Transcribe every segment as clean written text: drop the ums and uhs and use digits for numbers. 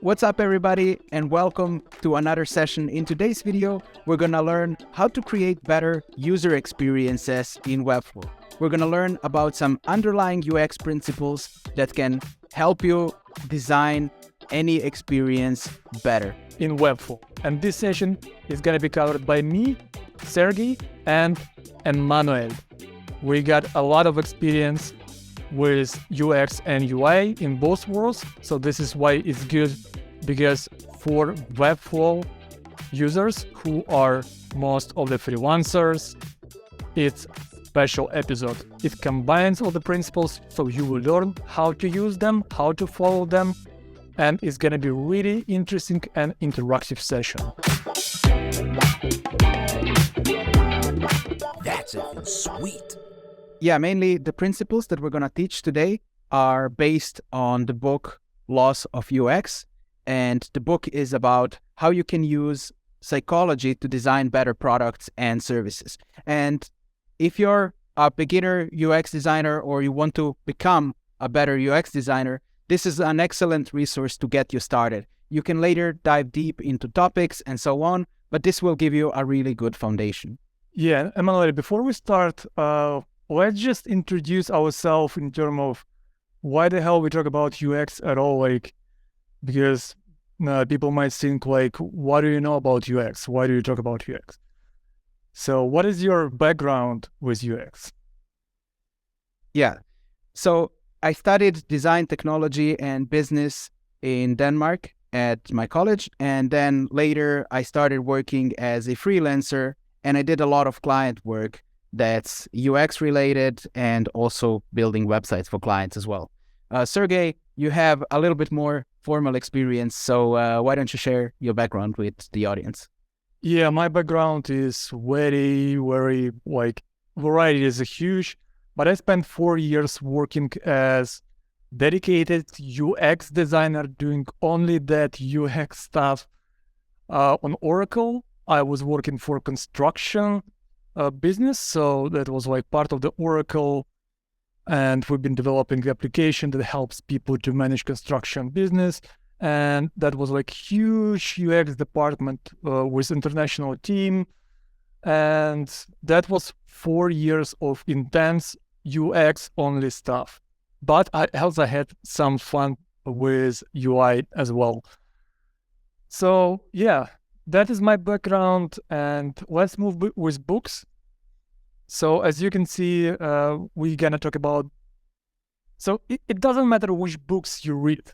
What's up, everybody, and welcome to another session. In today's video, we're going to learn how to create better user experiences in Webflow. We're going to learn about some underlying UX principles that can help you design any experience better in Webflow. And this session is going to be covered by me, Sergey, and Emanuel. We got a lot of experience with UX and UI in both worlds, so this is why it's good, because for Webflow users who are most of the freelancers, it's a special episode. It combines all the principles, so you will learn how to use them, how to follow them, and it's gonna be really interesting and interactive session. That's it, sweet. Yeah, mainly the principles that we're going to teach today are based on the book Laws of UX. And the book is about how you can use psychology to design better products and services. And if you're a beginner UX designer or you want to become a better UX designer, this is an excellent resource to get you started. You can later dive deep into topics and so on, but this will give you a really good foundation. Yeah, Emanuel, before we start, let's just introduce ourselves in terms of why the hell we talk about UX at all, because people might think what do you know about UX? Why do you talk about UX? So what is your background with UX? Yeah, so I studied design, technology, and business in Denmark at my college. And then later I started working as a freelancer, and I did a lot of client work that's UX related and also building websites for clients as well. Sergey, you have a little bit more formal experience, so why don't you share your background with the audience? Yeah, my background is very variety is huge, but I spent 4 years working as dedicated UX designer doing only that UX stuff on Oracle. I was working for construction business, so that was part of the Oracle, and we've been developing the application that helps people to manage construction business, and that was huge UX department with international team, and that was 4 years of intense UX only stuff. But I also had some fun with UI as well. So yeah, that is my background, and let's move with books. So as you can see, we're gonna talk about, so it doesn't matter which books you read,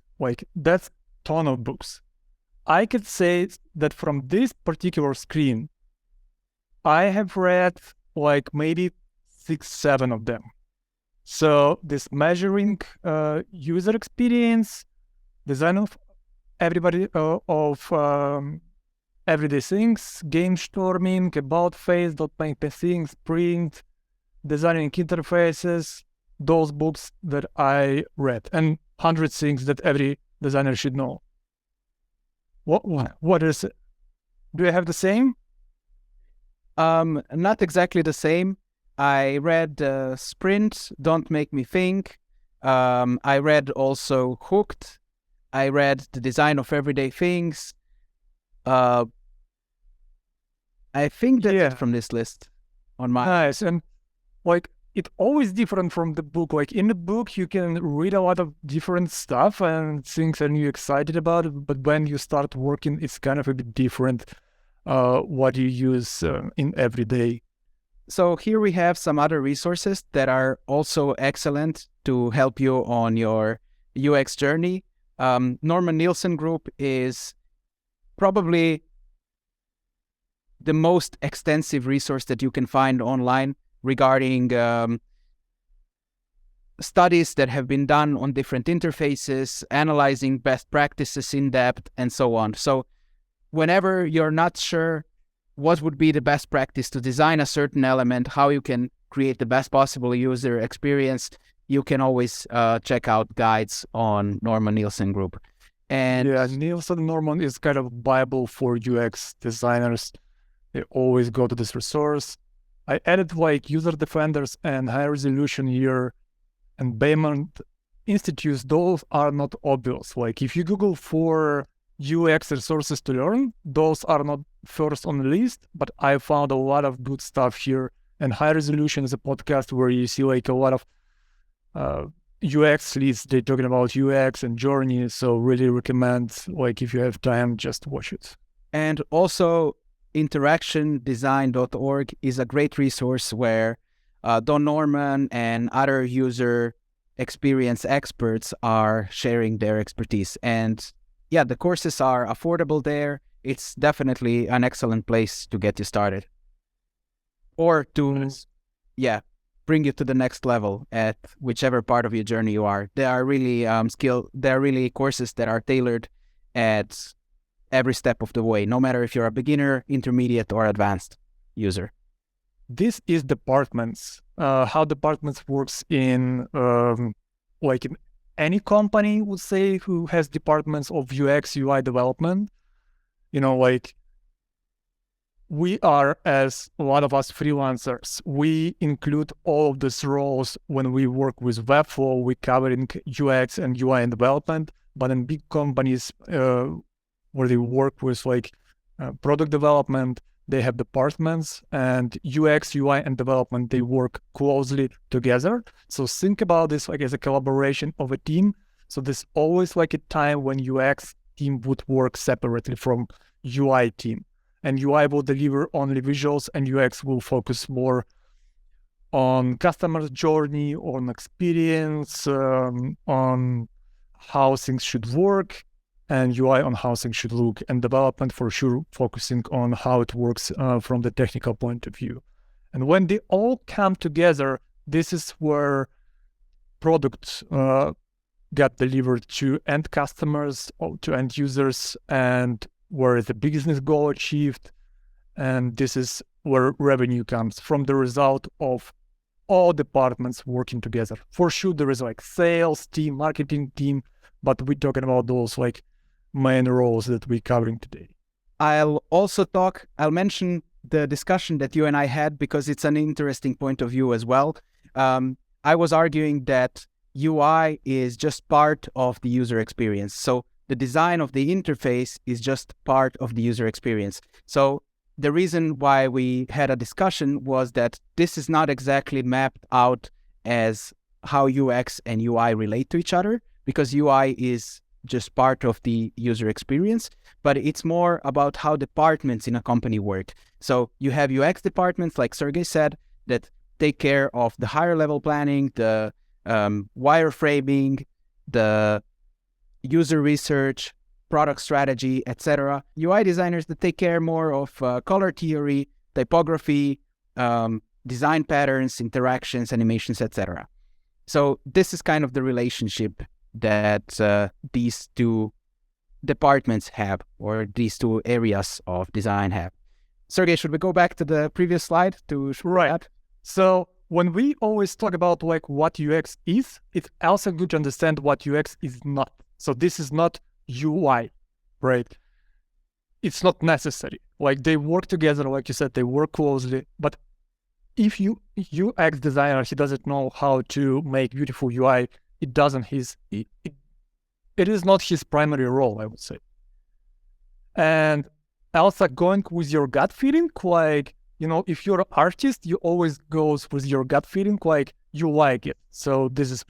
that's ton of books. I could say that from this particular screen, I have read maybe 6-7 of them. So this measuring user experience, design of everybody everyday things, game storming, about face, .NET things, print, designing interfaces, those books that I read, and 100 things that every designer should know. What is it? Do you have the same? Not exactly the same. I read Sprint, Don't Make Me Think. I read also Hooked. I read The Design of Everyday Things. I think that's it from this list on my... Nice. And it's always different from the book. In the book, you can read a lot of different stuff and things and you're excited about it. But when you start working, it's kind of a bit different what you use in every day. So here we have some other resources that are also excellent to help you on your UX journey. Norman Nielsen Group is probably the most extensive resource that you can find online regarding studies that have been done on different interfaces, analyzing best practices in depth, and so on. So whenever you're not sure what would be the best practice to design a certain element, how you can create the best possible user experience, you can always check out guides on Norman Nielsen Group. And yeah, Norman is kind of Bible for UX designers. They always go to this resource. I added user defenders and high resolution here, and Bayman institutes. Those are not obvious. If you Google for UX resources to learn. Those are not first on the list, but I found a lot of good stuff here. And High Resolution is a podcast where you see like a lot of UX leads. They're talking about UX and journey. So really recommend, like if you have time, just watch it. And also interactiondesign.org is a great resource where Don Norman and other user experience experts are sharing their expertise. And yeah, the courses are affordable there. It's definitely an excellent place to get you started. Or to, bring you to the next level at whichever part of your journey you are. There are really there are really courses that are tailored at every step of the way, no matter if you're a beginner, intermediate, or advanced user. This is departments. How departments works in like in any company would say who has departments of UX UI development. You know, like we are, as a lot of us freelancers, we include all of these roles when we work with Webflow. We covering UX and UI and development, but in big companies where they work with like product development, they have departments, and UX, UI, and development, they work closely together. So think about this like as a collaboration of a team. So there's always like a time when UX team would work separately from UI team. And UI will deliver only visuals, and UX will focus more on customer journey, on experience, on how things should work, and UI on how things should look, and development for sure focusing on how it works from the technical point of view. And when they all come together, this is where products get delivered to end customers, to end users, and where the business goal achieved. And this is where revenue comes from the result of all departments working together. For sure, there is like sales team, marketing team, but we're talking about those like main roles that we're covering today. I'll mention the discussion that you and I had because it's an interesting point of view as well. I was arguing that UI is just part of the user experience. So the design of the interface is just part of the user experience. So the reason why we had a discussion was that this is not exactly mapped out as how UX and UI relate to each other, because UI is just part of the user experience, but it's more about how departments in a company work. So you have UX departments, like Sergey said, that take care of the higher level planning, the wireframing, the user research, product strategy, etc. UI designers that take care more of color theory, typography, design patterns, interactions, animations, etc. So this is kind of the relationship that these two departments have, or these two areas of design have. Sergey, should we go back to the previous slide to show that? So when we always talk about like what UX is, it's also good to understand what UX is not. So this is not UI, right? It's not necessary. Like they work together, like you said, they work closely. But if UX designer, he doesn't know how to make beautiful UI, it is not his primary role, I would say. And also going with your gut feeling, like, you know, if you're an artist, you always goes with your gut feeling, like you like it. So this is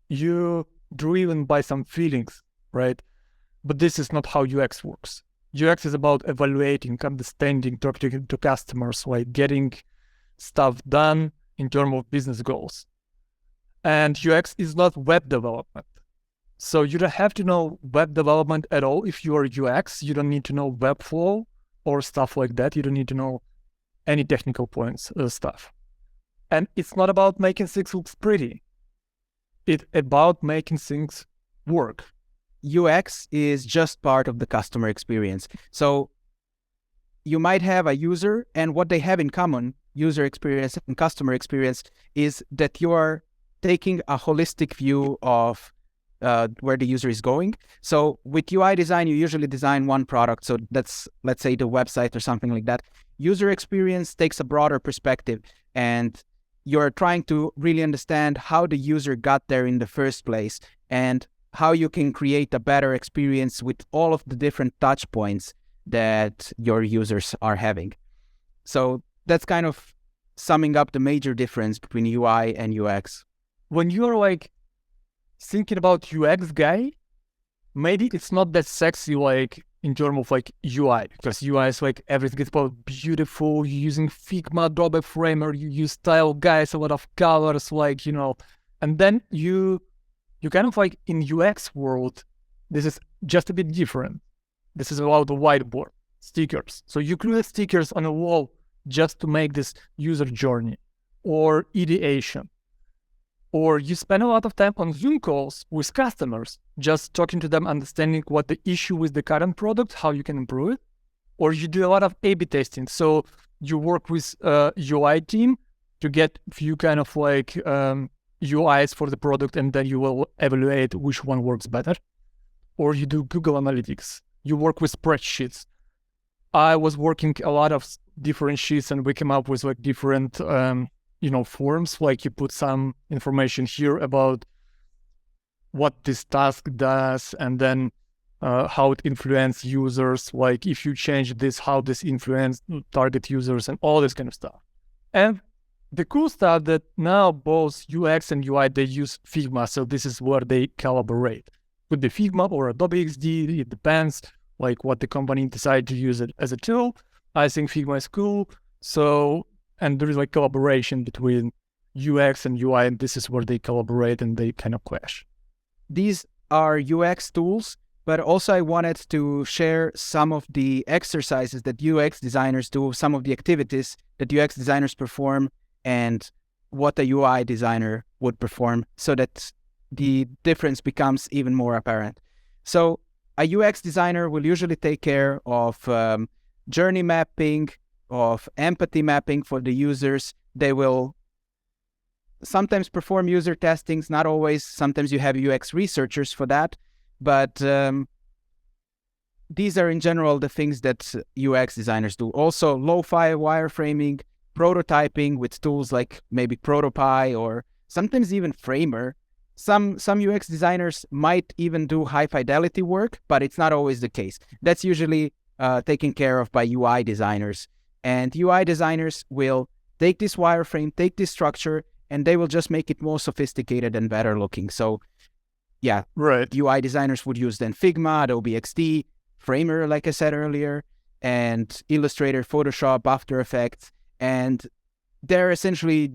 you driven by some feelings, right? But this is not how UX works. UX is about evaluating, understanding, talking to customers, like getting stuff done in terms of business goals. And UX is not web development. So you don't have to know web development at all. If you are UX, you don't need to know Webflow or stuff like that. You don't need to know any technical points stuff. And it's not about making things look pretty. It's about making things work. UX is just part of the customer experience. So you might have a user, and what they have in common, user experience and customer experience, is that you are taking a holistic view of where the user is going. So with UI design, you usually design one product. So that's, let's say, the website or something like that. User experience takes a broader perspective, and you're trying to really understand how the user got there in the first place. And how you can create a better experience with all of the different touch points that your users are having. So that's kind of summing up the major difference between UI and UX. When you're like thinking about UX guy, maybe it's not that sexy like in terms of like UI, because UI is like everything is about beautiful, you're using Figma, Adobe Framer, you use style guides, a lot of colors, like, you know, and then you kind of like in UX world, this is just a bit different. This is about the whiteboard, stickers. So you create stickers on a wall just to make this user journey or ideation. Or you spend a lot of time on Zoom calls with customers, just talking to them, understanding what the issue with the current product, how you can improve it. Or you do a lot of A/B testing. So you work with UI team to get few kind of like UIs for the product, and then you will evaluate which one works better. Or you do Google Analytics. You work with spreadsheets. I was working a lot of different sheets, and we came up with like different forms, like you put some information here about what this task does, and then how it influences users, like if you change this, how this influence target users, and all this kind of stuff. And the cool stuff that now both UX and UI, they use Figma, so this is where they collaborate. Could be Figma or Adobe XD, it depends, like what the company decide to use it as a tool. I think Figma is cool, so, and there is like collaboration between UX and UI, and this is where they collaborate and they kind of clash. These are UX tools, but also I wanted to share some of the exercises that UX designers do, some of the activities that UX designers perform, and what a UI designer would perform, so that the difference becomes even more apparent. So a UX designer will usually take care of journey mapping, of empathy mapping for the users. They will sometimes perform user testings, not always. Sometimes you have UX researchers for that, but these are in general the things that UX designers do. Also, lo-fi wireframing, prototyping with tools like maybe Protopie or sometimes even Framer. Some UX designers might even do high fidelity work, but it's not always the case. That's usually taken care of by UI designers. And UI designers will take this wireframe, take this structure, and they will just make it more sophisticated and better looking. So yeah, right. UI designers would use then Figma, Adobe XD, Framer, like I said earlier, and Illustrator, Photoshop, After Effects. And they're essentially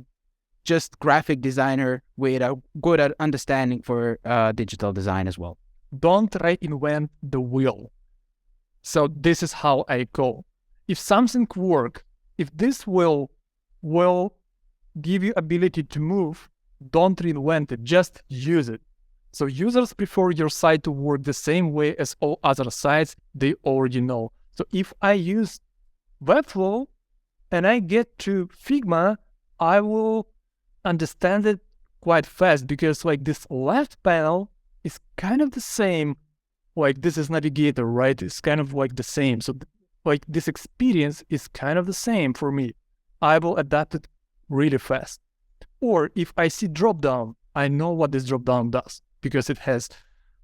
just graphic designer with a good understanding for digital design as well. Don't reinvent the wheel. So this is how I go. If something works, if this will give you ability to move, don't reinvent it, just use it. So users prefer your site to work the same way as all other sites they already know. So if I use Webflow and I get to Figma, I will understand it quite fast, because like this left panel is kind of the same. Like this is navigator, right? It's kind of like the same. So like this experience is kind of the same for me. I will adapt it really fast. Or if I see dropdown, I know what this dropdown does, because it has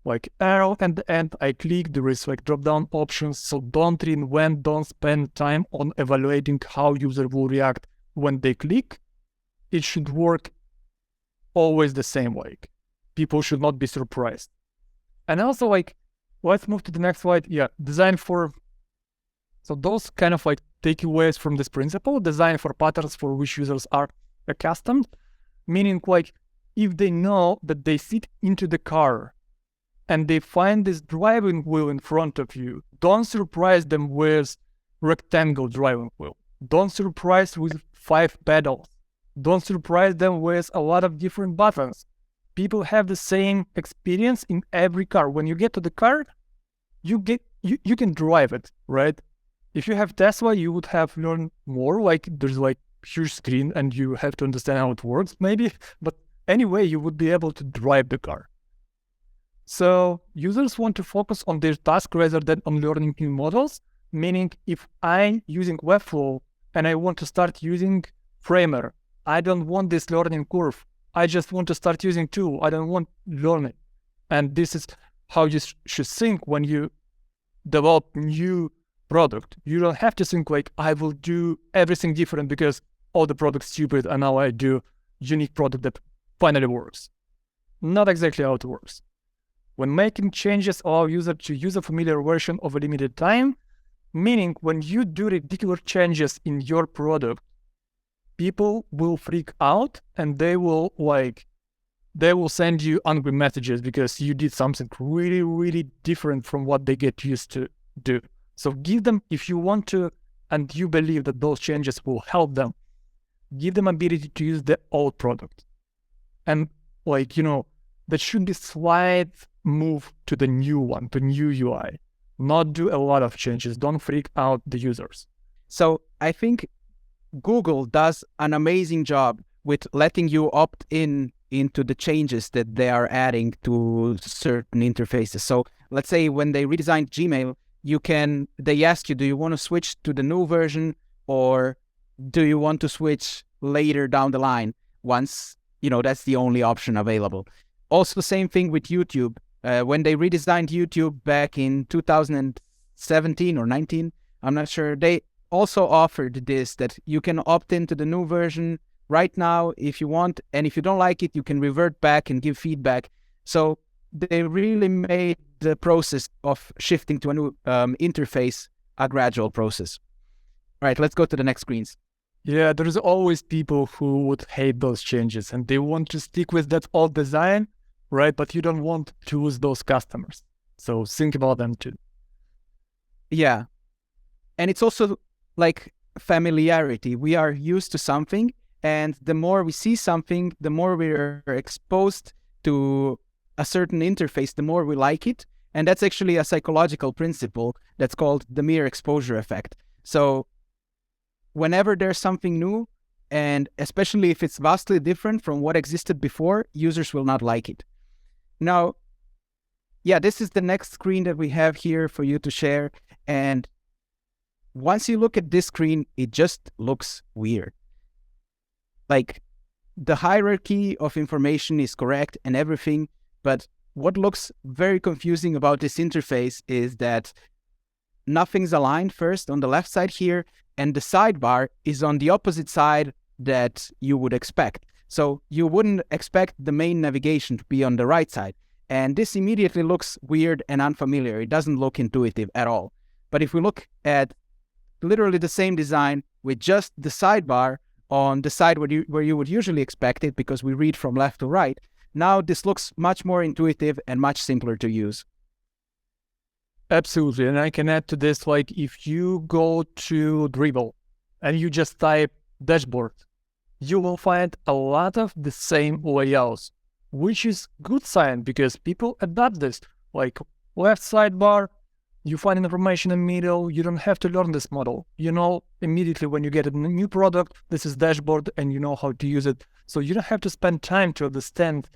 like arrow at the end. I click, there is like dropdown options. So don't reinvent, don't spend time on evaluating how user will react when they click. It should work always the same way. People should not be surprised. And also like, let's move to the next slide. Yeah, design for, so those kind of like takeaways from this principle, design for patterns for which users are accustomed, meaning like if they know that they sit into the car and they find this driving wheel in front of you, don't surprise them with rectangle driving wheel. Don't surprise with 5 pedals. Don't surprise them with a lot of different buttons. People have the same experience in every car. When you get to the car, you can drive it, right? If you have Tesla, you would have learned more, like there's like huge screen and you have to understand how it works maybe, but anyway, you would be able to drive the car. So users want to focus on their task rather than on learning new models, meaning if I'm using Webflow and I want to start using Framer, I don't want this learning curve. I just want to start using tool. I don't want learning. And this is how you should think when you develop new product. You don't have to think like, I will do everything different because all the products stupid and now I do unique product that finally works. Not exactly how it works. When making changes, allow user to use a familiar version of a limited time, meaning when you do ridiculous changes in your product, people will freak out and they will send you angry messages because you did something really, really different from what they get used to do. So give them, if you want to, and you believe that those changes will help them, give them ability to use the old product. And that should be slight move to the new one, to new UI. Not do a lot of changes. Don't freak out the users. So I think Google does an amazing job with letting you opt into the changes that they are adding to certain interfaces. So let's say when they redesigned Gmail, they ask you, do you want to switch to the new version or do you want to switch later down the line once, that's the only option available. Also, same thing with YouTube. When they redesigned YouTube back in 2017 or 19, I'm not sure, they also offered this, that you can opt into the new version right now if you want, and if you don't like it, you can revert back and give feedback. So they really made the process of shifting to a new interface a gradual process. All right, let's go to the next screens. Yeah, there's always people who would hate those changes and they want to stick with that old design, right? But you don't want to lose those customers. So think about them too. Yeah. And it's also like familiarity. We are used to something, and the more we see something, the more we're exposed to a certain interface, the more we like it. And that's actually a psychological principle that's called the mere exposure effect. So whenever there's something new, and especially if it's vastly different from what existed before, users will not like it. Now, this is the next screen that we have here for you to share. And once you look at this screen, it just looks weird. Like, the hierarchy of information is correct and everything, but what looks very confusing about this interface is that nothing's aligned first on the left side here, and the sidebar is on the opposite side that you would expect. So you wouldn't expect the main navigation to be on the right side. And this immediately looks weird and unfamiliar. It doesn't look intuitive at all. But if we look at literally the same design with just the sidebar on the side where you would usually expect it, because we read from left to right, now this looks much more intuitive and much simpler to use. Absolutely. And I can add to this, like if you go to Dribble and you just type dashboard, you will find a lot of the same layouts, which is good sign because people adapt this. Like left sidebar, you find information in the middle, you don't have to learn this model. You know immediately when you get a new product, this is dashboard and you know how to use it. So you don't have to spend time to understand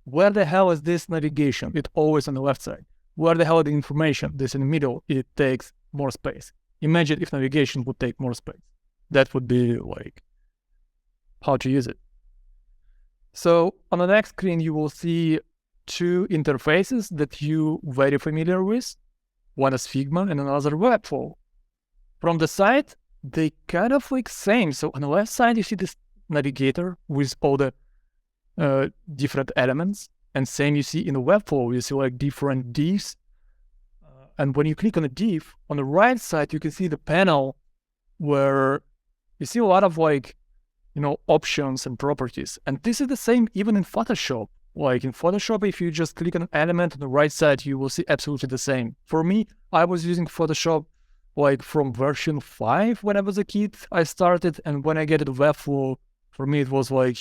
where the hell is this navigation? It's always on the left side. Where the hell is the information? This in the middle, it takes more space. Imagine if navigation would take more space. That would be like how to use it. So on the next screen, you will see two interfaces that you very familiar with. One is Figma and another Webflow. From the side, they kind of like same. So on the left side, you see this navigator with all the different elements. And same you see in the Webflow, you see like different divs. And when you click on a div, on the right side, you can see the panel where you see a lot of like, options and properties. And this is the same even in Photoshop. Like in Photoshop, if you just click on an element on the right side, you will see absolutely the same. For me, I was using Photoshop like from version 5 when I was a kid, I started. And when I get to Webflow, for me, it was like,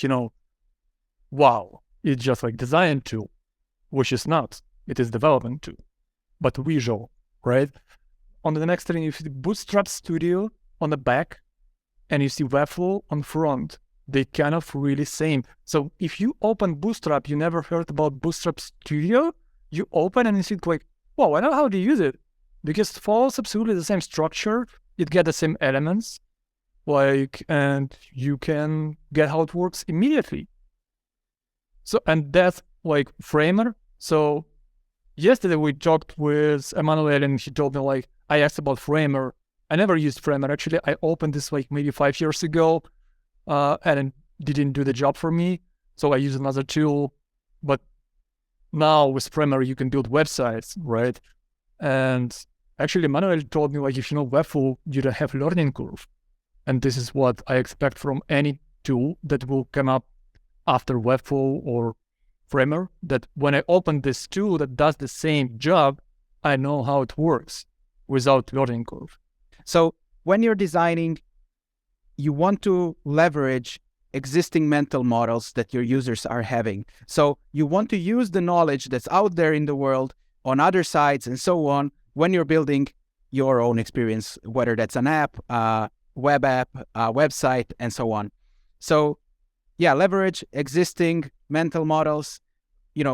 wow. It's just like design tool, which is not. It is development tool, but visual, right? On the next screen, you see Bootstrap Studio on the back, and you see Webflow on front. They kind of really same. So if you open Bootstrap, you never heard about Bootstrap Studio, you open and you see like, wow, I know how to use it. Because it follows absolutely the same structure. It gets the same elements, and you can get how it works immediately. So, and that like Framer So yesterday we talked with Emanuel and he told me like, I asked about Framer. I never used Framer. Actually, I opened this like maybe 5 years ago and it didn't do the job for me. So I used another tool. But now with Framer, you can build websites, right? And actually, Emanuel told me like, if you know Webflow, you don't have learning curve. And this is what I expect from any tool that will come up after Webflow or Framer, that when I open this tool that does the same job, I know how it works without learning curve. So when you're designing, you want to leverage existing mental models that your users are having. So you want to use the knowledge that's out there in the world on other sites and so on when you're building your own experience, whether that's an app, web app, website, and so on. So yeah, leverage existing mental models,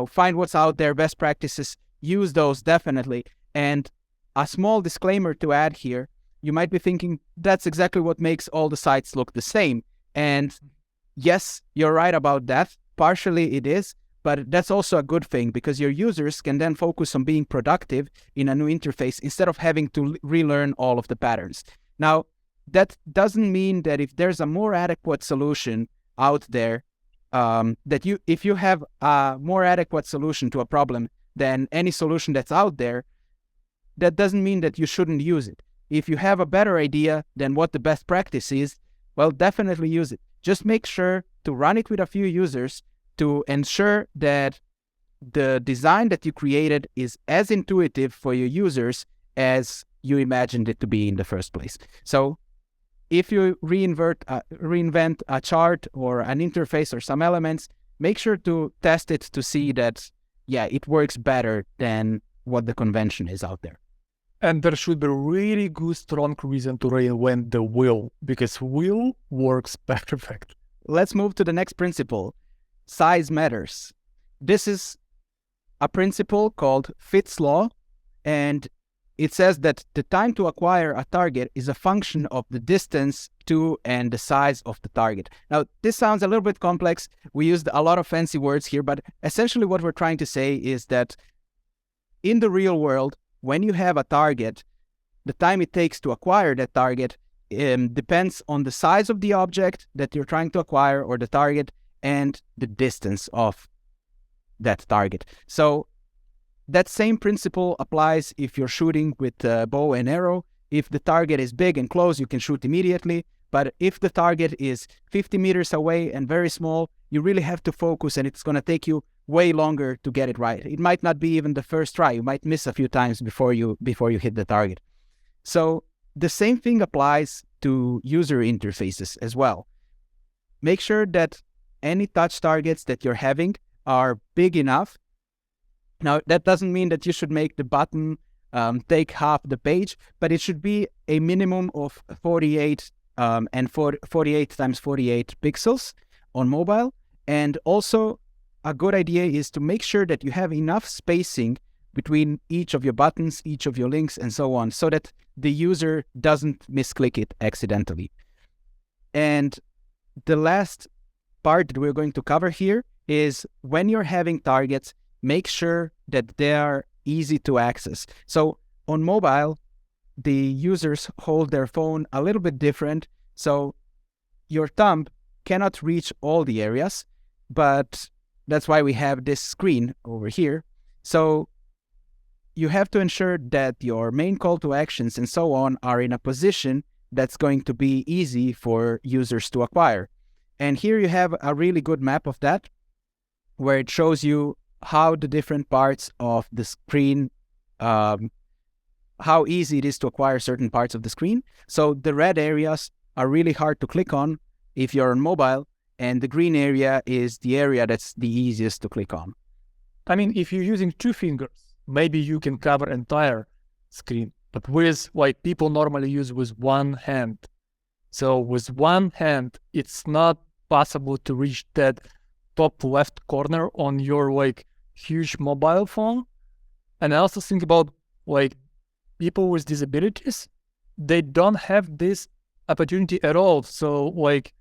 find what's out there, best practices, use those definitely. And a small disclaimer to add here, you might be thinking that's exactly what makes all the sites look the same. And yes, you're right about that. Partially it is, but that's also a good thing because your users can then focus on being productive in a new interface instead of having to relearn all of the patterns. Now, that doesn't mean that if there's a more adequate solution out there, if you have a more adequate solution to a problem than any solution that's out there, that doesn't mean that you shouldn't use it. If you have a better idea than what the best practice is, well, definitely use it. Just make sure to run it with a few users to ensure that the design that you created is as intuitive for your users as you imagined it to be in the first place. So if you reinvent a chart or an interface or some elements, make sure to test it to see that, yeah, it works better than what the convention is out there. And there should be really good, strong reason to reinvent the wheel, because wheel works perfect. Let's move to the next principle. Size matters. This is a principle called Fitt's Law, and it says that the time to acquire a target is a function of the distance to and the size of the target. Now, this sounds a little bit complex. We used a lot of fancy words here, but essentially what we're trying to say is that in the real world, when you have a target, the time it takes to acquire that target depends on the size of the object that you're trying to acquire or the target and the distance of that target. So that same principle applies if you're shooting with bow and arrow. If the target is big and close, you can shoot immediately. But if the target is 50 meters away and very small, you really have to focus, and it's going to take you way longer to get it right. It might not be even the first try. You might miss a few times before you hit the target. So the same thing applies to user interfaces as well. Make sure that any touch targets that you're having are big enough. Now, that doesn't mean that you should make the button take half the page, but it should be a minimum of 48 times 48 pixels on mobile. And also, a good idea is to make sure that you have enough spacing between each of your buttons, each of your links, and so on, so that the user doesn't misclick it accidentally. And the last part that we're going to cover here is when you're having targets, make sure that they are easy to access. So on mobile, the users hold their phone a little bit different. So your thumb cannot reach all the areas, but that's why we have this screen over here. So you have to ensure that your main call to actions and so on are in a position that's going to be easy for users to acquire. And here you have a really good map of that, where it shows you how the different parts of the screen, how easy it is to acquire certain parts of the screen. So the red areas are really hard to click on if you're on mobile, and the green area is the area that's the easiest to click on. I mean, if you're using 2 fingers, maybe you can cover entire screen, but with like people normally use with one hand. So with one hand, it's not possible to reach that top left corner on your like huge mobile phone. And I also think about like people with disabilities, they don't have this opportunity at all. So like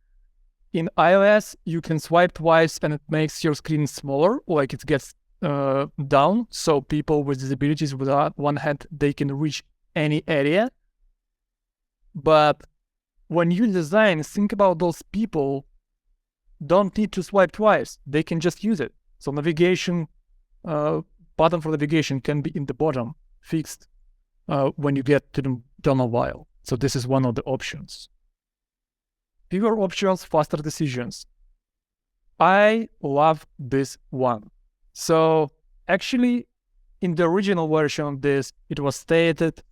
in iOS, you can swipe twice and it makes your screen smaller, like it gets down, so people with disabilities with one hand, they can reach any area. But when you design, think about those people don't need to swipe twice. They can just use it. So navigation, button for navigation can be in the bottom, fixed when you get to the tunnel while. So this is one of the options. Fewer options, faster decisions. I love this one. So actually, in the original version of this, it was stated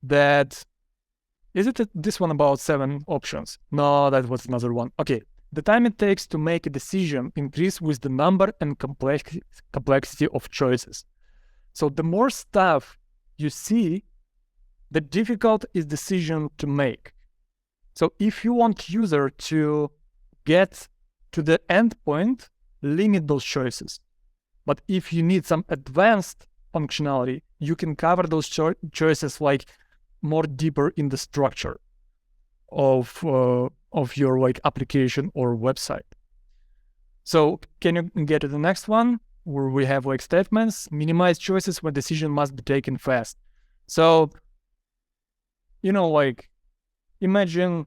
that, is it this one about 7 options? No, that was another one. Okay, the time it takes to make a decision increase with the number and complexity of choices. So the more stuff you see, the difficult is decision to make. So if you want user to get to the end point, limit those choices. But if you need some advanced functionality, you can cover those choices like more deeper in the structure of your like application or website. So can you get to the next one where we have like statements, minimize choices when decision must be taken fast. So, like imagine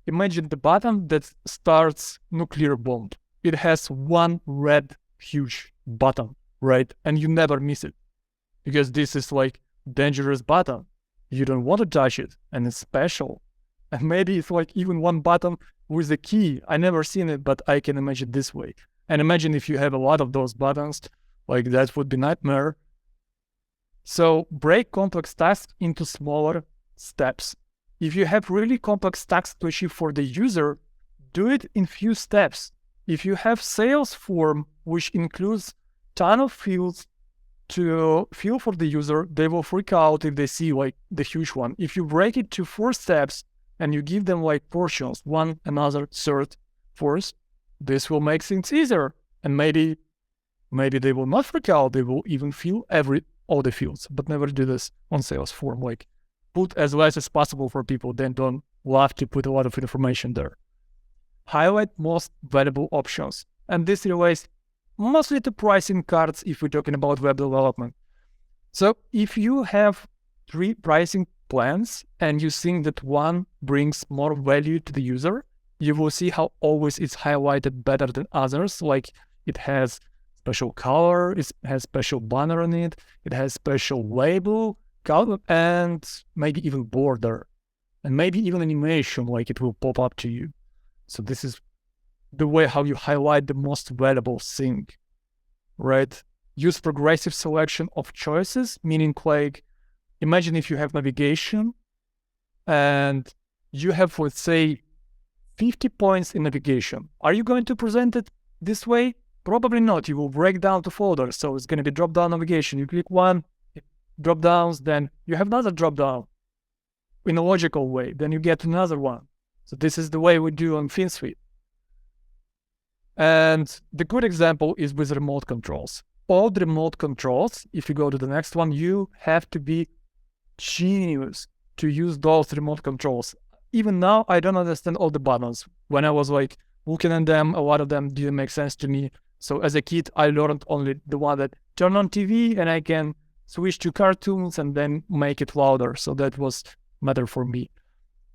the button that starts nuclear bomb. It has one red huge button, right? And you never miss it because this is like dangerous button. You don't want to touch it and it's special. And maybe it's like even one button with a key. I never seen it, but I can imagine this way. And imagine if you have a lot of those buttons, like that would be nightmare. So break complex tasks into smaller steps. If you have really complex tasks to achieve for the user, do it in few steps. If you have sales form, which includes ton of fields to fill for the user, they will freak out if they see like the huge one. If you break it to 4 steps and you give them like portions, 1, another, 3rd, 4th, this will make things easier. And maybe they will not freak out. They will even fill all the fields, but never do this on sales form. Like put as less as possible for people, then don't love to put a lot of information there. Highlight most valuable options. And this relates mostly to pricing cards if we're talking about web development. So if you have 3 pricing plans and you think that one brings more value to the user, you will see how always it's highlighted better than others. Like it has special color, it has special banner on it, it has special label, color, and maybe even border, and maybe even animation, like it will pop up to you. So this is the way how you highlight the most valuable thing, right? Use progressive selection of choices, meaning like, imagine if you have navigation and you have, let's say, 50 points in navigation. Are you going to present it this way? Probably not. You will break down to folders. So it's going to be drop-down navigation. You click one, drop-downs, then you have another drop-down in a logical way. Then you get another one. So this is the way we do on FinSuite. And the good example is with remote controls. All the remote controls, if you go to the next one, you have to be genius to use those remote controls. Even now, I don't understand all the buttons. When I was like looking at them, a lot of them didn't make sense to me. So as a kid, I learned only the one that turn on TV and I can switch to cartoons and then make it louder. So that was matter for me.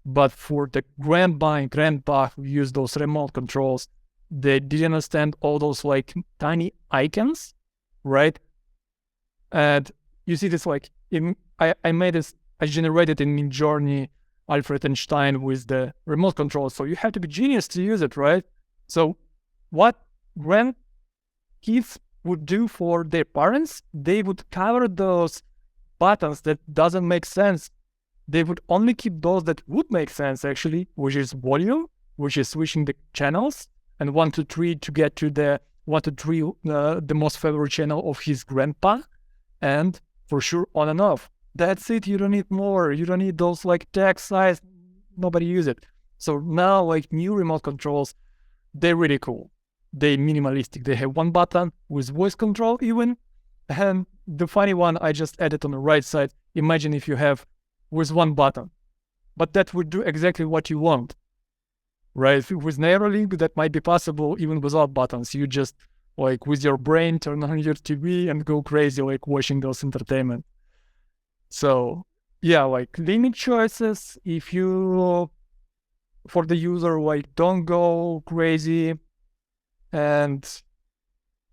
But for the grandma and grandpa who use those remote controls, they didn't understand all those like tiny icons, right? And you see this like, I made this, I generated in Midjourney Alfred Einstein with the remote control. So you have to be genius to use it, right? So what grandkids would do for their parents, they would cover those buttons that doesn't make sense. They would only keep those that would make sense actually, which is volume, which is switching the channels, and 1, 2, 3 to get to the 1, 2, 3, the most favorite channel of his grandpa, and for sure on and off. That's it. You don't need more. You don't need those like text size. Nobody use it. So now like new remote controls, they're really cool. They're minimalistic. They have one button with voice control even. And the funny one I just added on the right side, imagine if you have with one button, but that would do exactly what you want, right? With narrow link, that might be possible even without buttons. You just like with your brain, turn on your TV and go crazy, like watching those entertainment. So yeah, like limit choices. If you, for the user, like don't go crazy. And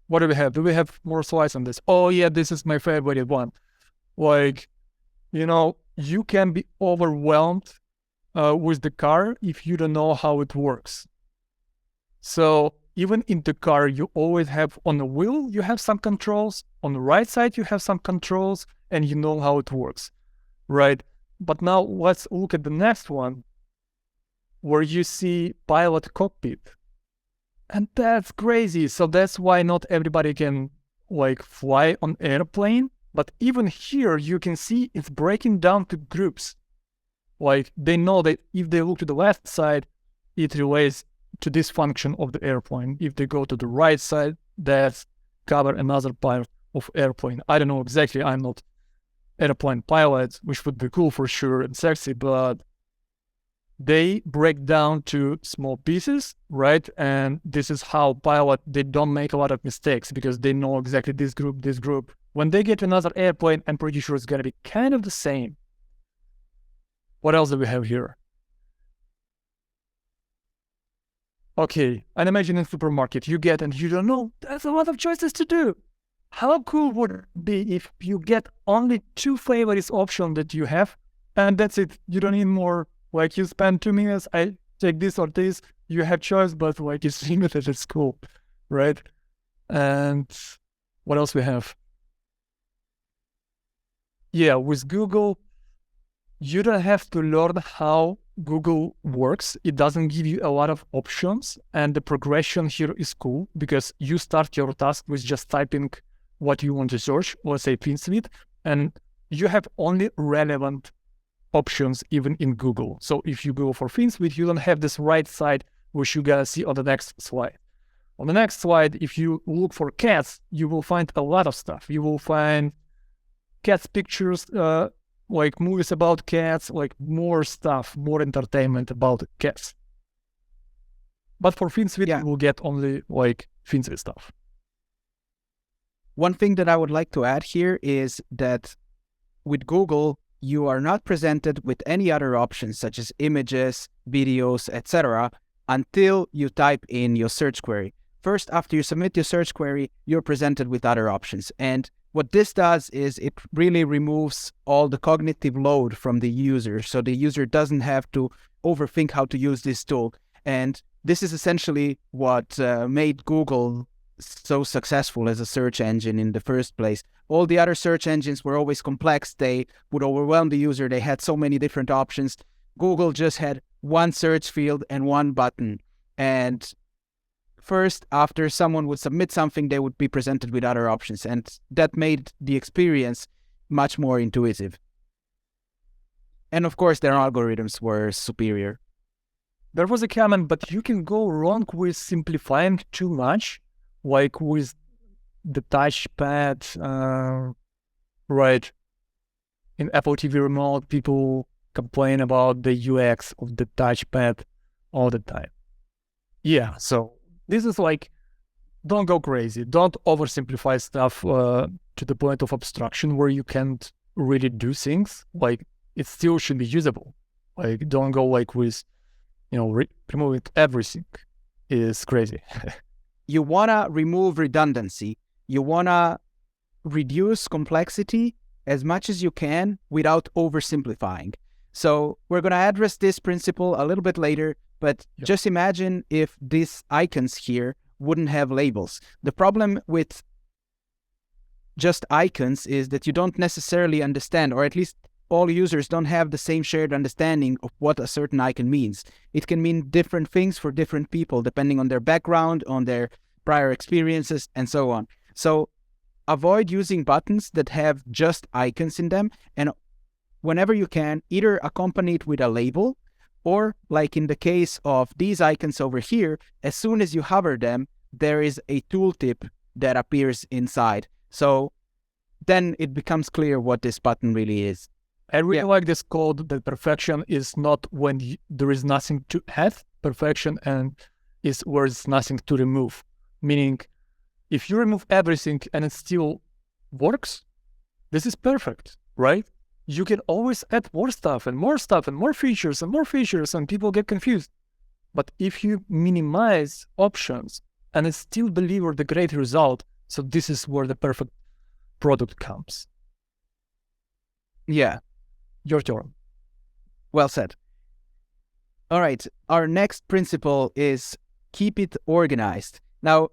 what do we have? Do we have more slides on this? Oh yeah, this is my favorite one. Like, you can be overwhelmed with the car if you don't know how it works. So even in the car, you always have on the wheel, you have some controls. On the right side, you have some controls, and you know how it works, right? But now let's look at the next one, where you see pilot cockpit. And that's crazy. So that's why not everybody can like fly on airplane. But even here, you can see it's breaking down to groups. Like they know that if they look to the left side, it relates to this function of the airplane. If they go to the right side, that's cover another part of airplane. I don't know exactly. I'm not airplane pilot, which would be cool for sure and sexy, but they break down to small pieces, right? And this is how pilot, they don't make a lot of mistakes because they know exactly this group. When they get to another airplane, I'm pretty sure it's going to be kind of the same. What else do we have here? Okay, and imagine in supermarket, you get and you don't know, there's a lot of choices to do. How cool would it be if you get only 2 favorites option that you have, and that's it. You don't need more. Like you spend 2 minutes, I take this or this, you have choice, but like it's limited, it's cool, right? And what else we have? Yeah, with Google, you don't have to learn how Google works. It doesn't give you a lot of options, and the progression here is cool because you start your task with just typing what you want to search, let's say FinSuite, and you have only relevant options even in Google. So if you go for FinSuite, you don't have this right side, which you gotta see on the next slide. On the next slide, if you look for cats, you will find a lot of stuff. You will find cats pictures, like movies about cats, like more stuff, more entertainment about cats. But for FinSuite, you will get only like FinSuite stuff. One thing that I would like to add here is that with Google, you are not presented with any other options such as images, videos, etc. until you type in your search query. First, after you submit your search query, you're presented with other options. And what this does is it really removes all the cognitive load from the user. So the user doesn't have to overthink how to use this tool. And this is essentially what made Google so successful as a search engine in the first place. All the other search engines were always complex. They would overwhelm the user. They had so many different options. Google just had one search field and one button. And first, after someone would submit something, they would be presented with other options. And that made the experience much more intuitive. And of course, their algorithms were superior. There was a comment, but you can go wrong with simplifying too much, like with the touchpad, right? In Apple TV remote, people complain about the UX of the touchpad all the time. Yeah, so this is like, don't go crazy. Don't oversimplify stuff to the point of abstraction where you can't really do things. Like, it still should be usable. Like, don't go like with, removing everything is crazy. You want to remove redundancy. You want to reduce complexity as much as you can without oversimplifying. So we're going to address this principle a little bit later, but just imagine if these icons here wouldn't have labels. The problem with just icons is that you don't necessarily understand, or at least all users don't have the same shared understanding of what a certain icon means. It can mean different things for different people, depending on their background, on their prior experiences, and so on. So avoid using buttons that have just icons in them, and whenever you can, either accompany it with a label, or like in the case of these icons over here, as soon as you hover them, there is a tooltip that appears inside. So then it becomes clear what this button really is. I really like this code that perfection is not when there is nothing to add. Perfection and is where there's nothing to remove. Meaning, If you remove everything and it still works, this is perfect, right? You can always add more stuff and more stuff and more features and people get confused. But if you minimize options and it still deliver the great result, so this is where the perfect product comes. Yeah. Your turn. Well said. All right. Our next principle is keep it organized. Now,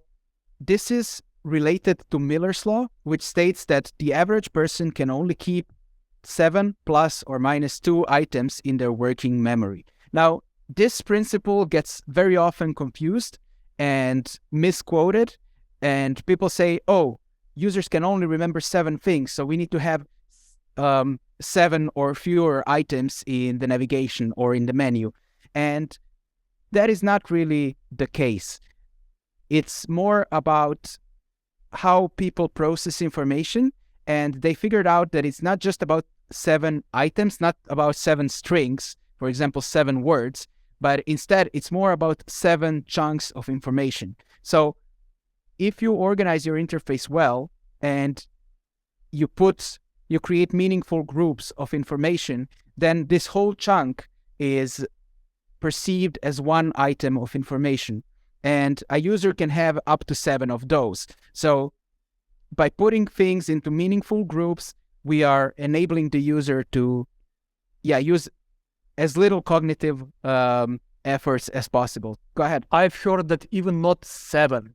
this is related to Miller's law, which states that the average person can only keep 7 plus or minus 2 items in their working memory. Now, this principle gets very often confused and misquoted, and people say, oh, users can only remember 7 things, so we need to have 7 or fewer items in the navigation or in the menu. And that is not really the case. It's more about how people process information, and they figured out that it's not just about 7 items, not about 7 strings, for example, 7 words, but instead it's more about 7 chunks of information. So if you organize your interface well and you create meaningful groups of information, then this whole chunk is perceived as one item of information. And a user can have up to 7 of those. So by putting things into meaningful groups, we are enabling the user to use as little cognitive efforts as possible. Go ahead. I've heard that even not 7,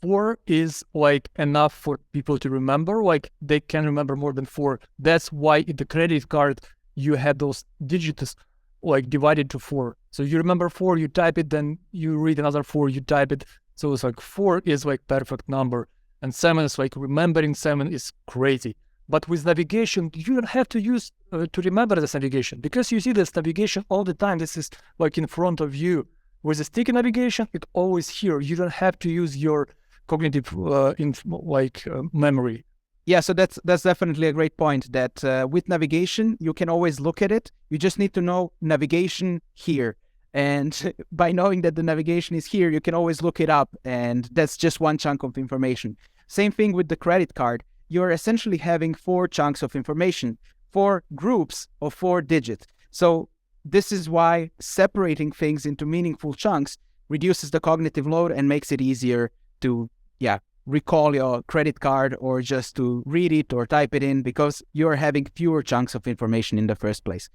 4 is like enough for people to remember. Like they can remember more than 4. That's why in the credit card you had those digits like divided to 4. So you remember 4, you type it, then you read another 4, you type it. So it's like 4 is like perfect number, and 7 is like remembering 7 is crazy. But with navigation, you don't have to use to remember this navigation, because you see this navigation all the time. This is like in front of you. With the sticky navigation, it's always here. You don't have to use your cognitive memory. Yeah, so that's definitely a great point, that with navigation, you can always look at it. You just need to know navigation here. And by knowing that the navigation is here, you can always look it up. And that's just one chunk of information. Same thing with the credit card. You're essentially having 4 chunks of information, 4 groups of 4 digits. So this is why separating things into meaningful chunks reduces the cognitive load and makes it easier to, recall your credit card or just to read it or type it in, because you're having fewer chunks of information in the first place.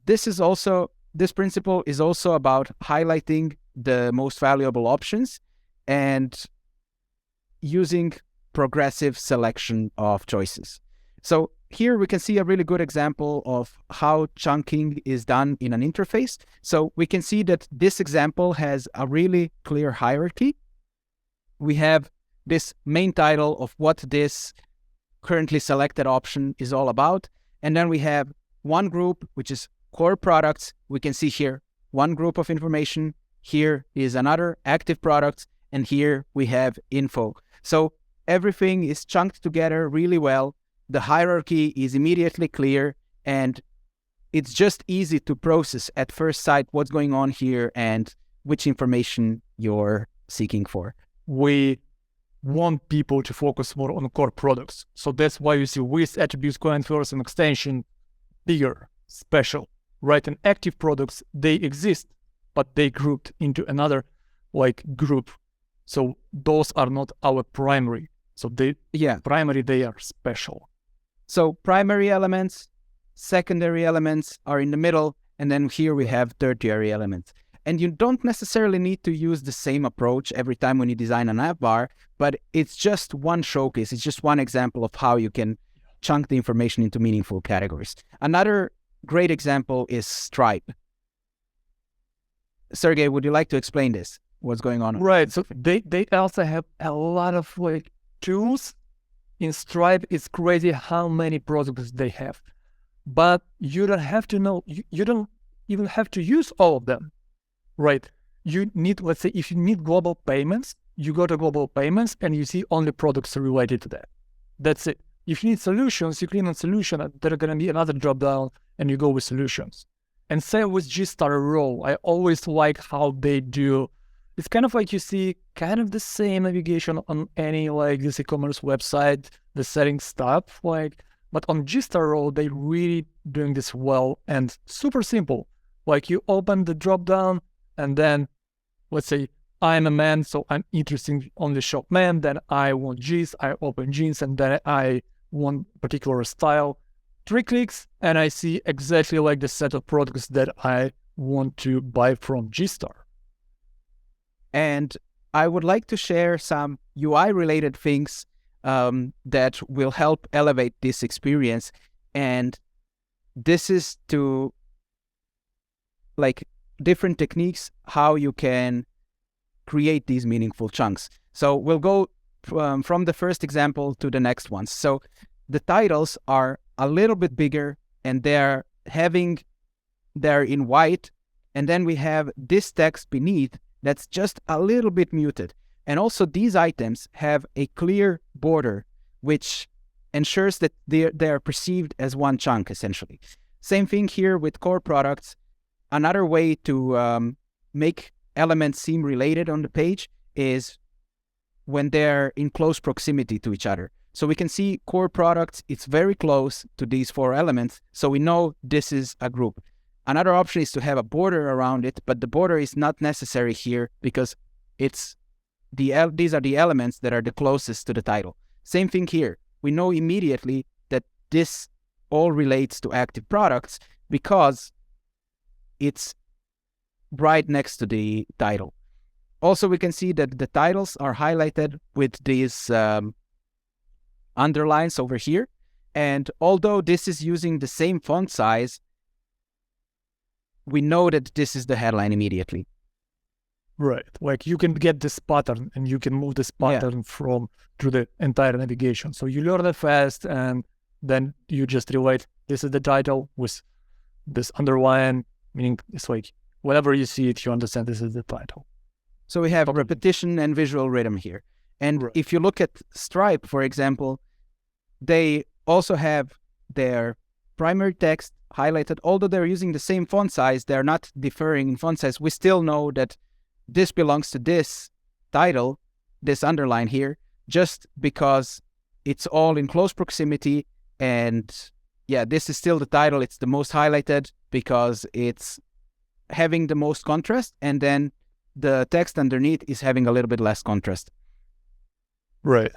This principle is also about highlighting the most valuable options and using progressive selection of choices. So here we can see a really good example of how chunking is done in an interface. So we can see that this example has a really clear hierarchy. We have this main title of what this currently selected option is all about. And then we have one group, which is core products. We can see here one group of information. Here is another, active products. And here we have info. So everything is chunked together really well. The hierarchy is immediately clear, and it's just easy to process at first sight what's going on here and which information you're seeking for. We want people to focus more on core products. So that's why you see with attributes, controllers, and extension, bigger, special, right? And active products, they exist, but they grouped into another group. So those are not our primary. So primary, they are special. So primary elements, secondary elements are in the middle, and then here we have tertiary elements. And you don't necessarily need to use the same approach every time when you design an app bar, but it's just one showcase. It's just one example of how you can chunk the information into meaningful categories. Another great example is Stripe. Sergey, would you like to explain this? What's going on? Right. So they also have a lot of tools. In Stripe, it's crazy how many products they have. But you don't have to know, you don't even have to use all of them. Right. You need, let's say, if you need global payments, you go to global payments and you see only products related to that. That's it. If you need solutions, you click on solution, and there's going to be another drop down and you go with solutions. And same with G-Star Row. I always like how they do it's kind of like you see kind of the same navigation on any like this e-commerce website, the setting stuff, like, but on G-Star role, they really doing this well and super simple. Like you open the drop down and then let's say I'm a man, so I'm interested on the shop men, then I want jeans, I open jeans, and then I want particular style. 3 clicks, and I see exactly like the set of products that I want to buy from G-Star. And I would like to share some UI-related things that will help elevate this experience. And this is to like different techniques, how you can create these meaningful chunks. So we'll go from the first example to the next ones. So the titles are a little bit bigger and they're in white. And then we have this text beneath that's just a little bit muted. And also these items have a clear border, which ensures that they are perceived as one chunk, essentially. Same thing here with core products. Another way to make elements seem related on the page is when they're in close proximity to each other. So we can see core products, it's very close to these 4 elements, so we know this is a group. Another option is to have a border around it, but the border is not necessary here because these are the elements that are the closest to the title. Same thing here. We know immediately that this all relates to active products because it's right next to the title. Also, we can see that the titles are highlighted with these underlines over here. And although this is using the same font size, we know that this is the headline immediately. Right. Like you can get this pattern and you can move this pattern through the entire navigation. So you learn it fast and then you just relate this is the title with this underline, meaning it's like whenever you see it, you understand this is the title. So we have repetition and visual rhythm here. And if you look at Stripe, for example, they also have their primary text highlighted. Although they're using the same font size, they're not differing in font size. We still know that this belongs to this title, this underline here, just because it's all in close proximity. And yeah, this is still the title. It's the most highlighted because it's having the most contrast. And then the text underneath is having a little bit less contrast. Right.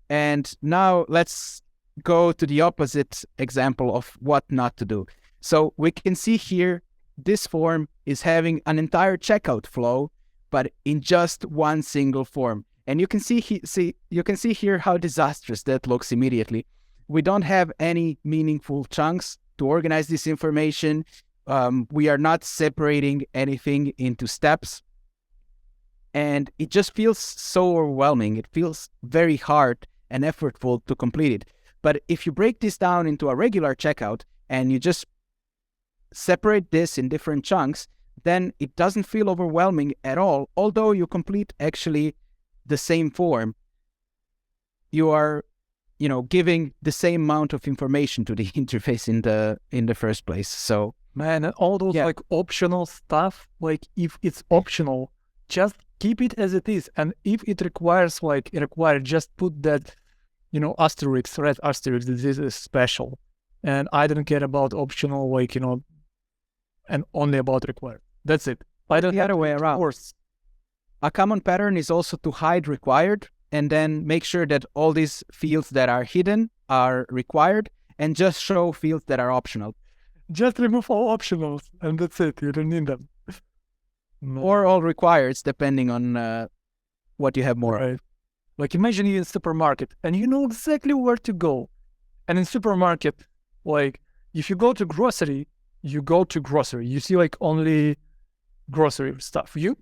And now let's go to the opposite example of what not to do. So we can see here, this form is having an entire checkout flow, but in just one single form. And you can see here how disastrous that looks immediately. We don't have any meaningful chunks to organize this information. We are not separating anything into steps. And it just feels so overwhelming. It feels very hard and effortful to complete it. But if you break this down into a regular checkout and you just separate this in different chunks, then it doesn't feel overwhelming at all. Although you complete actually the same form, you are, giving the same amount of information to the interface in the first place. So man, and all those like optional stuff, like if it's optional, just keep it as it is. And if it requires just put that, asterisk, red asterisk, this is special. And I don't care about optional, and only about required. That's it. I don't the other way around. Course. A common pattern is also to hide required and then make sure that all these fields that are hidden are required and just show fields that are optional. Just remove all optionals and that's it. You don't need them. Or all requireds, depending on what you have more of. Like imagine you're in a supermarket and you know exactly where to go. And in supermarket, like if you go to grocery, you see like only grocery stuff. You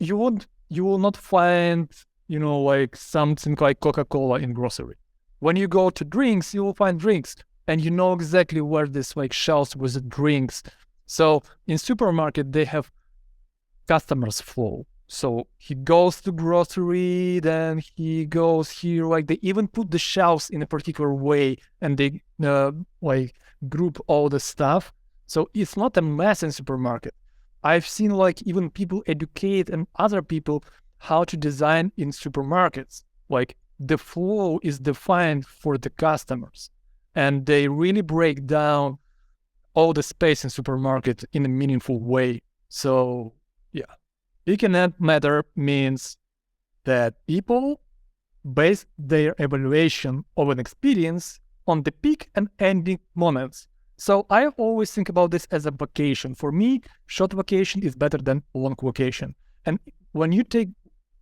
will not find, like something like Coca-Cola in grocery. When you go to drinks, you will find drinks and you know exactly where this like shelves with the drinks. So in supermarket, they have customers flow. So he goes to grocery, then he goes here, like they even put the shelves in a particular way and they like group all the stuff. So it's not a mess in supermarket. I've seen like even people educate and other people how to design in supermarkets. Like the flow is defined for the customers, and they really break down all the space in supermarket in a meaningful way. So yeah, peak and end matter means that people base their evaluation of an experience on the peak and ending moments. So I always think about this as a vacation. For me, short vacation is better than long vacation. And when you take,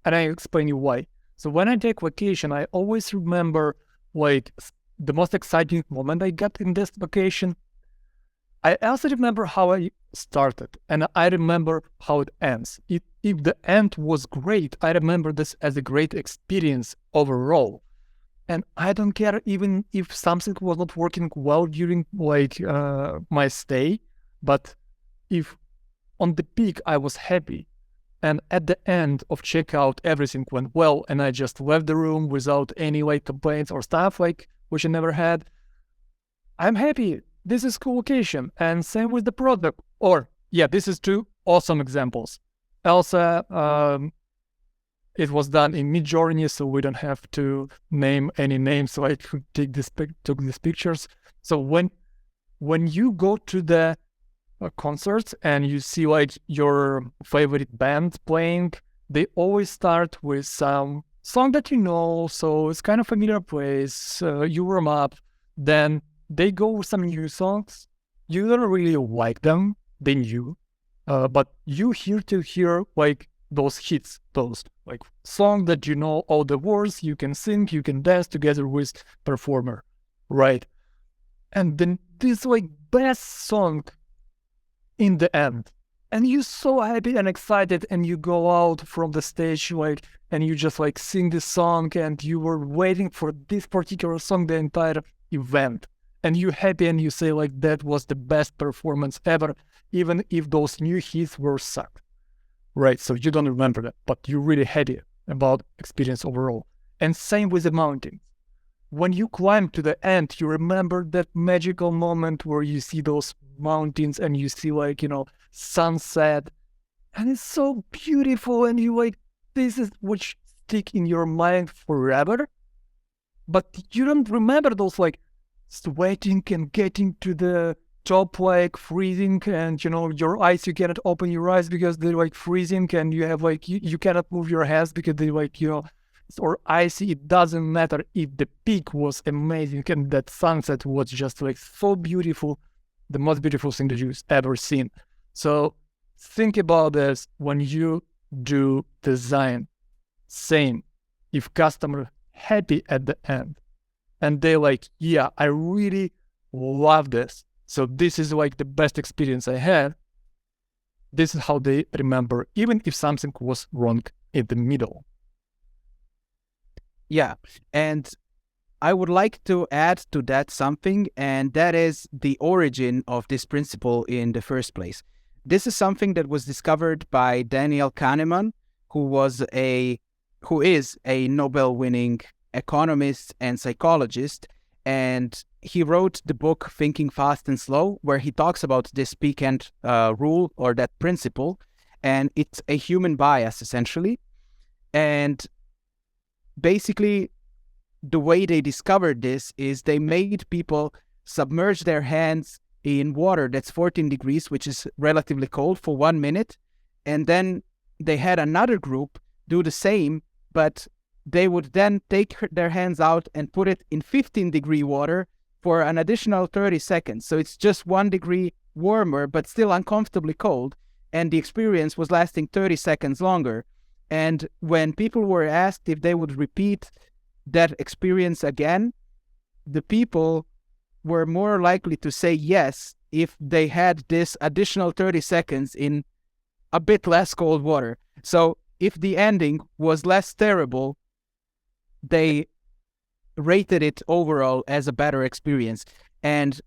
and I explain you why. So when I take vacation, I always remember like the most exciting moment I got in this vacation. I also remember how I started, and I remember how it ends. If the end was great, I remember this as a great experience overall. And I don't care even if something was not working well during like my stay, but if on the peak I was happy, and at the end of checkout everything went well, and I just left the room without any like complaints or stuff like which I never had, I'm happy. This is cool occasion. And same with the product. Or yeah, this is two awesome examples. Elsa, it was done in Midjourney, so we don't have to name any names. So I could take took these pictures. So when you go to the concerts and you see like your favorite band playing, they always start with some song that you know, so it's kind of familiar place. You warm up, then they go with some new songs. You don't really like them, they new, but you hear like those hits, those like songs that you know all the words, you can sing, you can dance together with performer, right? And then this like best song in the end, and you're so happy and excited, and you go out from the stage like, and you just like sing this song, and you were waiting for this particular song the entire event. And you're happy and you say like that was the best performance ever, even if those new hits were sucked. Right, so you don't remember that, but you're really happy about experience overall. And same with the mountains. When you climb to the end, you remember that magical moment where you see those mountains and you see like, sunset. And it's so beautiful, and you like, this is what stick in your mind forever. But you don't remember those like sweating and getting to the top like freezing, and your eyes, you cannot open your eyes because they're like freezing, and you have like you cannot move your hands because they like or icy. It doesn't matter if the peak was amazing and that sunset was just like so beautiful, the most beautiful thing that you've ever seen. So think about this when you do design. Same, if customer happy at the end and they like, yeah, I really love this, so this is like the best experience I had, this is how they remember, even if something was wrong in the middle. Yeah, and I would like to add to that something, and that is the origin of this principle in the first place. This is something that was discovered by Daniel Kahneman, who is a Nobel-winning economist and psychologist, and he wrote the book Thinking Fast and Slow, where he talks about this peak-end rule, or that principle, and it's a human bias essentially. And basically the way they discovered this is they made people submerge their hands in water that's 14 degrees, which is relatively cold, for 1 minute, and then they had another group do the same, but they would then take their hands out and put it in 15-degree water for an additional 30 seconds. So it's just 1 degree warmer, but still uncomfortably cold. And the experience was lasting 30 seconds longer. And when people were asked if they would repeat that experience again, the people were more likely to say yes if they had this additional 30 seconds in a bit less cold water. So if the ending was less terrible, they rated it overall as a better experience. And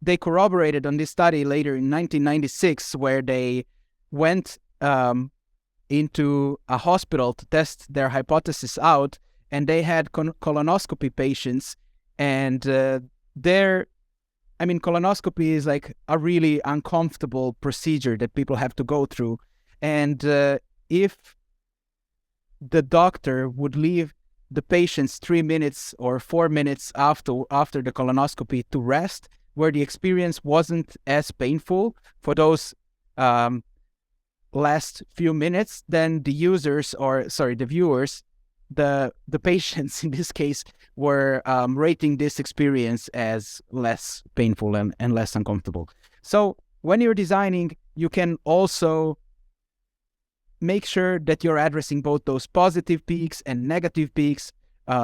they corroborated on this study later in 1996, where they went into a hospital to test their hypothesis out, and they had colonoscopy patients, and their I mean, colonoscopy is like a really uncomfortable procedure that people have to go through. And if the doctor would leave the patients 3 minutes or 4 minutes after the colonoscopy to rest, where the experience wasn't as painful for those last few minutes, then the viewers, the patients in this case, were rating this experience as less painful and less uncomfortable. So when you're designing, you can also make sure that you're addressing both those positive peaks and negative peaks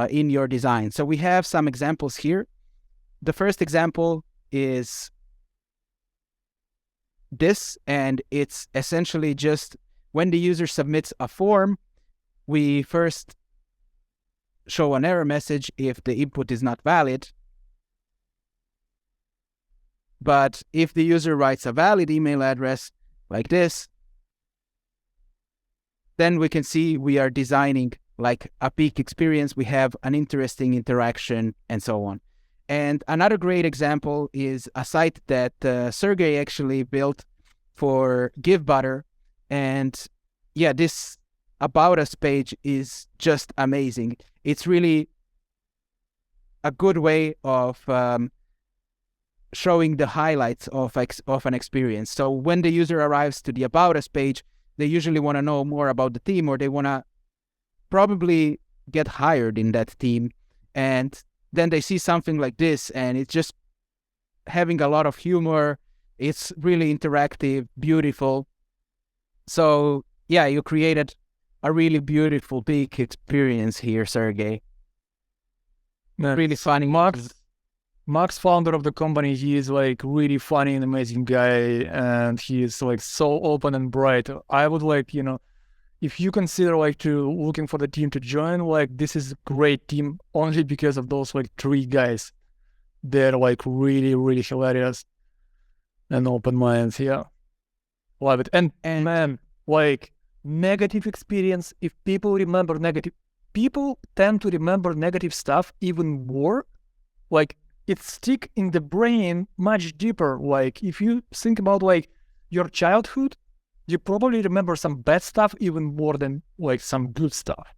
in your design. So we have some examples here. The first example is this, and it's essentially just when the user submits a form, we first show an error message if the input is not valid. But if the user writes a valid email address like this, then we can see we are designing like a peak experience. We have an interesting interaction and so on. And another great example is a site that Sergey actually built for GiveButter. And yeah, this About Us page is just amazing. It's really a good way of showing the highlights of an experience. So when the user arrives to the About Us page, they usually want to know more about the team, or they want to probably get hired in that team. And then they see something like this, and it's just having a lot of humor. It's really interactive, beautiful. So yeah, you created a really beautiful peak experience here, Sergey. Really funny. Max, founder of the company, he is like really funny and amazing guy, and he is like so open and bright. I would like, if you consider like to looking for the team to join, like this is a great team only because of those like 3 guys. They're like really, really hilarious and open minds. Yeah, love it. And man, like negative experience. If people remember negative, people tend to remember negative stuff even more. Like it stick in the brain much deeper. Like if you think about like your childhood, you probably remember some bad stuff even more than like some good stuff.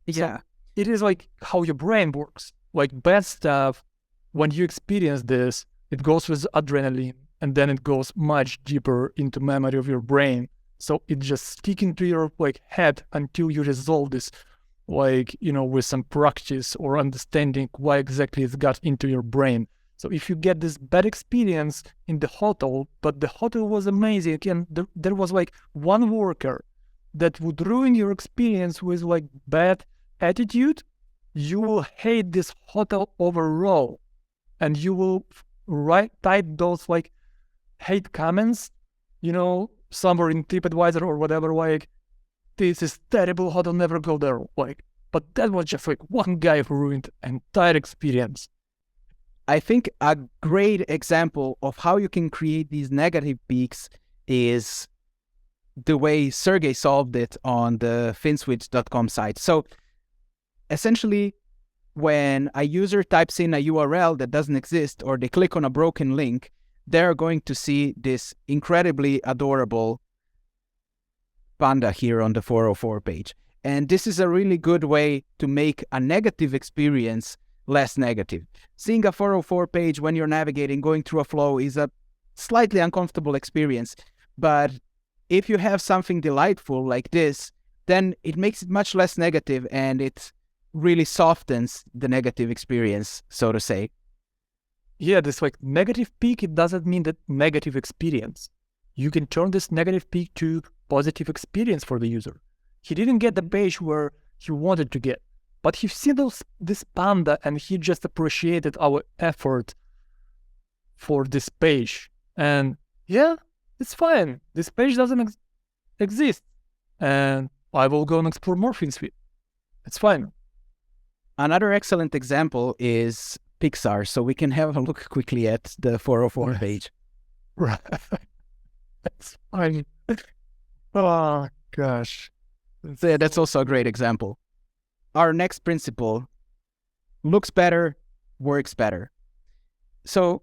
Yeah. So it is like how your brain works. Like bad stuff, when you experience this, it goes with adrenaline, and then it goes much deeper into memory of your brain. So it just stick into your like head until you resolve this, like, with some practice or understanding why exactly it got into your brain. So if you get this bad experience in the hotel, but the hotel was amazing, and there was like one worker that would ruin your experience with like bad attitude, you will hate this hotel overall, and you will type those like hate comments, somewhere in TripAdvisor or whatever, like, this is terrible hotel, never go there. Like, but that was just like one guy who ruined entire experience. I think a great example of how you can create these negative peaks is the way Sergey solved it on the finswitch.com site. So essentially, when a user types in a URL that doesn't exist, or they click on a broken link, they're going to see this incredibly adorable panda here on the 404 page. And this is a really good way to make a negative experience less negative. Seeing a 404 page when you're navigating, going through a flow, is a slightly uncomfortable experience. But if you have something delightful like this, then it makes it much less negative, and it really softens the negative experience, so to say. Yeah, this like negative peak, it doesn't mean that negative experience. You can turn this negative peak to positive experience for the user. He didn't get the page where he wanted to get, but he seen this panda, and he just appreciated our effort for this page. And yeah, it's fine. This page doesn't exist, and I will go and explore more things with it. It's fine. Another excellent example is Pixar, so we can have a look quickly at the 404 page. Right. That's fine. Oh, gosh. That's also a great example. Our next principle: looks better, works better. So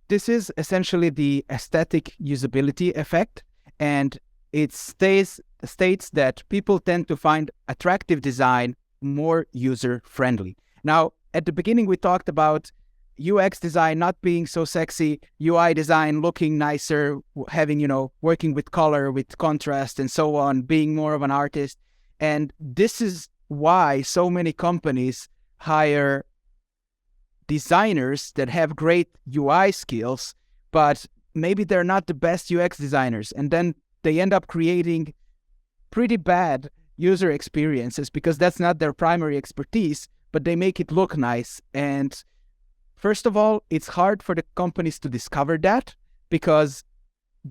this is essentially the aesthetic usability effect, and it states that people tend to find attractive design more user-friendly. Now, at the beginning, we talked about UX design not being so sexy, UI design looking nicer, having, working with color, with contrast, and so on, being more of an artist. And this is why so many companies hire designers that have great UI skills, but maybe they're not the best UX designers. And then they end up creating pretty bad user experiences because that's not their primary expertise, but they make it look nice. And first of all, it's hard for the companies to discover that because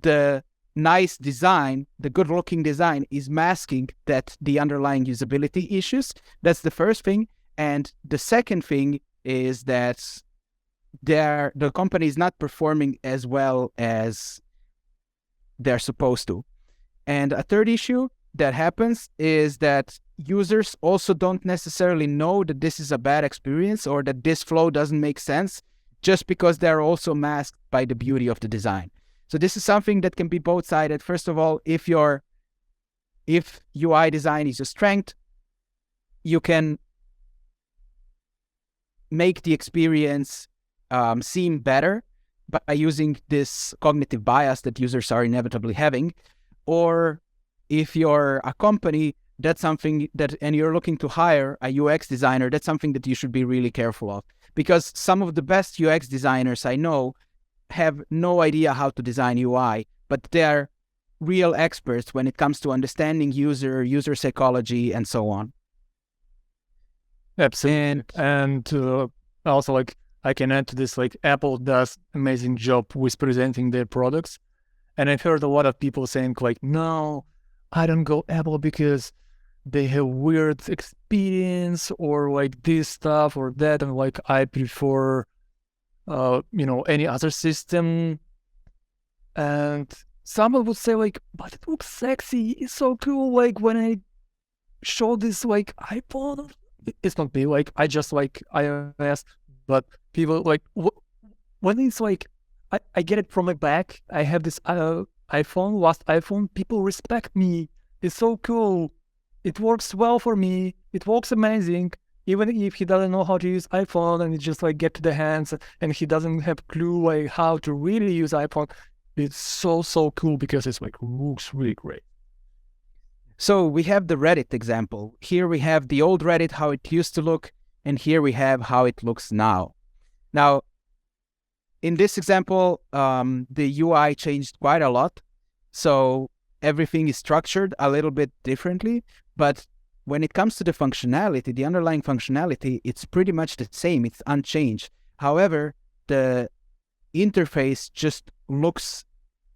the nice design, the good-looking design, is masking the underlying usability issues. That's the first thing. And the second thing is that the company is not performing as well as they're supposed to. And a third issue that happens is that users also don't necessarily know that this is a bad experience or that this flow doesn't make sense just because they're also masked by the beauty of the design. So this is something that can be both-sided. First of all, if UI design is your strength, you can make the experience seem better by using this cognitive bias that users are inevitably having. Or if you're a company, that's something and you're looking to hire a UX designer, that's something that you should be really careful of. Because some of the best UX designers I know have no idea how to design UI, but they're real experts when it comes to understanding user psychology, and so on. Absolutely. And also, I can add to this, Apple does amazing job with presenting their products. And I've heard a lot of people saying no, I don't go Apple because they have weird experience or this stuff or that. And I prefer, any other system. And someone would say but it looks sexy. It's so cool. When I show this iPhone, it's not me. I just iOS, but people when it's I get it from my back. I have this iPhone, last iPhone. People respect me. It's so cool. It works well for me. It works amazing. Even if he doesn't know how to use iPhone and it just get to the hands and he doesn't have clue how to really use iPhone, it's so cool because it's looks really great. So we have the Reddit example. Here we have the old Reddit, how it used to look, and here we have how it looks now. Now, in this example, the UI changed quite a lot. So everything is structured a little bit differently. But when it comes to the functionality, the underlying functionality, it's pretty much the same. It's unchanged. However, the interface just looks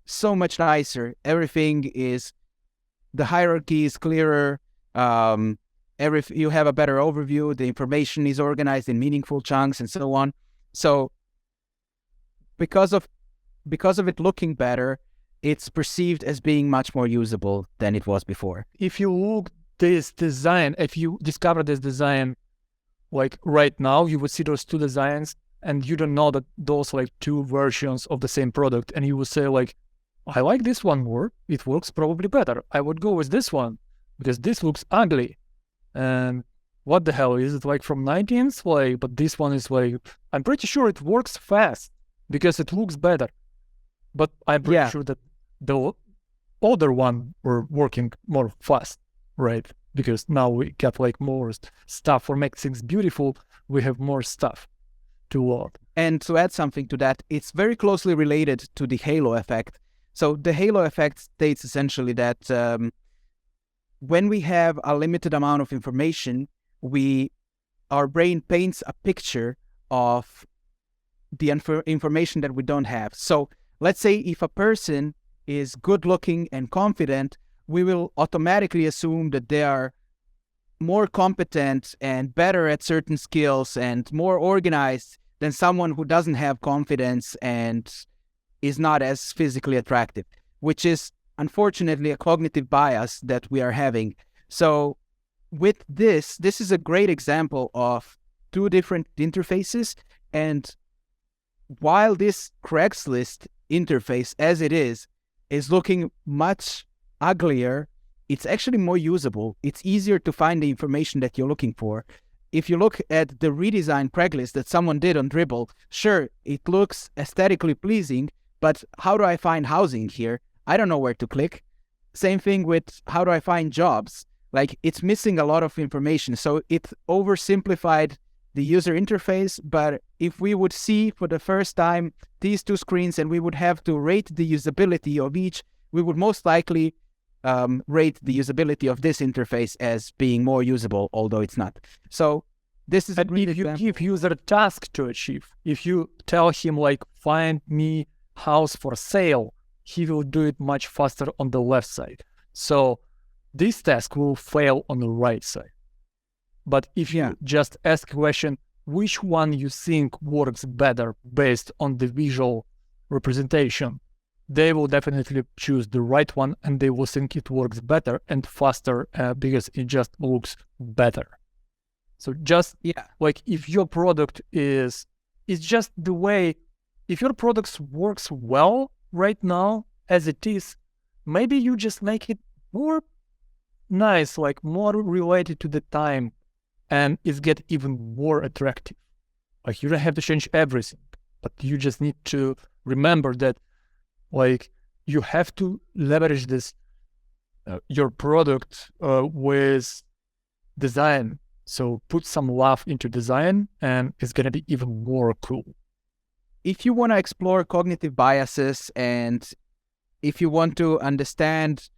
so much nicer. The hierarchy is clearer. You have a better overview. The information is organized in meaningful chunks and so on. So because of it looking better, it's perceived as being much more usable than it was before. If you discover this design right now, you would see those two designs and you don't know that those two versions of the same product, and you would say I like this one more. It works probably better. I would go with this one because this looks ugly. And what the hell is it from 19th? But this one is I'm pretty sure it works fast because it looks better. But I'm pretty sure that the other one were working more fast, right? Because now we got more stuff for make things beautiful. We have more stuff to work. And to add something to that, it's very closely related to the halo effect. So the halo effect states essentially that when we have a limited amount of information, our brain paints a picture of the information that we don't have. So let's say if a person is good looking and confident, we will automatically assume that they are more competent and better at certain skills and more organized than someone who doesn't have confidence and is not as physically attractive, which is unfortunately a cognitive bias that we are having. So with this is a great example of two different interfaces, and while this Craigslist interface as it is looking much uglier, it's actually more usable. It's easier to find the information that you're looking for. If you look at the redesigned Craigslist that someone did on Dribbble, sure, it looks aesthetically pleasing, but how do I find housing here? I don't know where to click. Same thing with how do I find jobs? Like, it's missing a lot of information. So it oversimplified the user interface. But if we would see for the first time these two screens and we would have to rate the usability of each, we would most likely rate the usability of this interface as being more usable, although it's not. So this is a great if you example. give user a task to achieve, if you tell him like, find me house for sale, he will do it much faster on the left side. So this task will fail on the right side. But if you just ask a question, which one you think works better based on the visual representation, they will definitely choose the right one, and they will think it works better and faster because it just looks better. So just like if your product it's just the way, if your product works well right now as it is, maybe you just make it more nice, like more related to the time, and it's get even more attractive. Like you don't have to change everything, but you just need to remember that like you have to leverage this your product with design. So put some love into design and it's going to be even more cool. If you want to explore cognitive biases and if you want to understand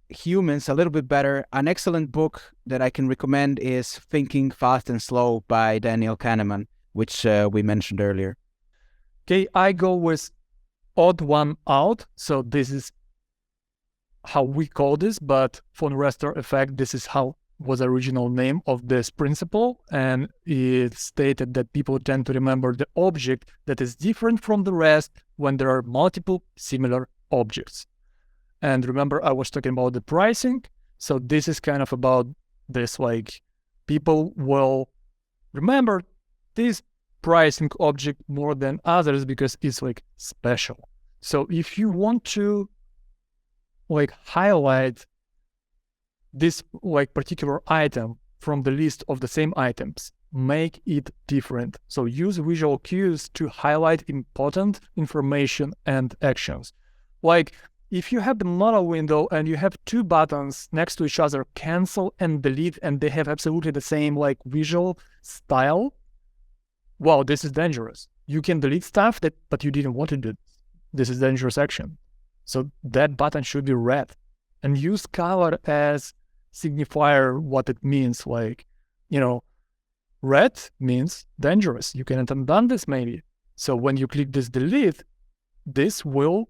humans a little bit better, an excellent book that I can recommend is Thinking Fast and Slow by Daniel Kahneman, which we mentioned earlier. Okay, I go with odd one out. So this is how we call this, but for the Restorff Effect, this is how was the original name of this principle. And it stated that people tend to remember the object that is different from the rest when there are multiple similar objects. And remember, I was talking about the pricing. So this is kind of about this, like people will remember this pricing object more than others because it's like special. So if you want to like highlight this like particular item from the list of the same items, make it different. So use visual cues to highlight important information and actions. Like if you have the model window and you have two buttons next to each other, cancel and delete, and they have absolutely the same like visual style, wow, this is dangerous. You can delete stuff but you didn't want to do. This is dangerous action. So that button should be red, and use color as signifier what it means. Like, you know, red means dangerous. You cannot undo this maybe. So when you click this delete, this will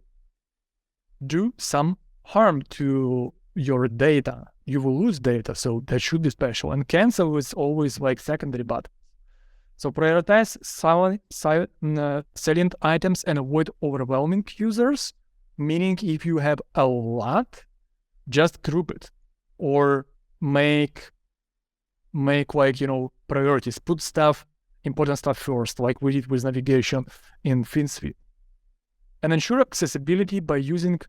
do some harm to your data. You will lose data. So that should be special. And cancel is always like secondary button. So prioritize salient items and avoid overwhelming users, meaning if you have a lot, just group it or make like, you know, priorities, put stuff, important stuff first, like we did with navigation in FinSuite. And ensure accessibility by using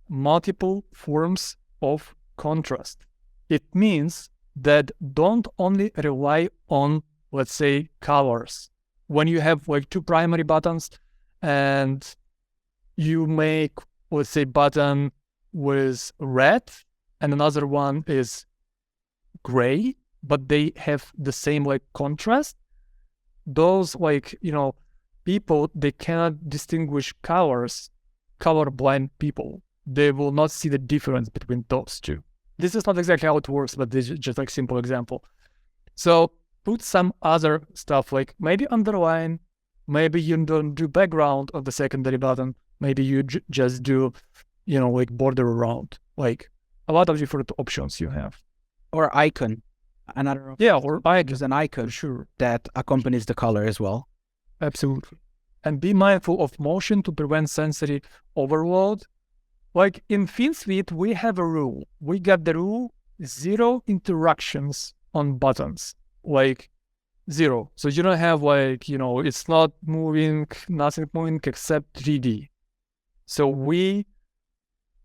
multiple forms of contrast. It means that don't only rely on, let's say, colors. When you have like two primary buttons and you make, let's say, button with red and another one is gray, but they have the same like contrast, those like, you know, people, they cannot distinguish colors, colorblind people. They will not see the difference between those two. This is not exactly how it works, but this is just like simple example. So put some other stuff, like maybe underline, maybe you don't do background of the secondary button, maybe you just do, you know, like border around, like a lot of different options you have. Or icon, another option. Yeah, or icon. There's an icon sure that accompanies the color as well. Absolutely. And be mindful of motion to prevent sensory overload. Like in FinSuite, we have a rule. We got the rule 0 interactions on buttons. Like Zero. So you don't have like, it's not moving, nothing moving except 3D. So we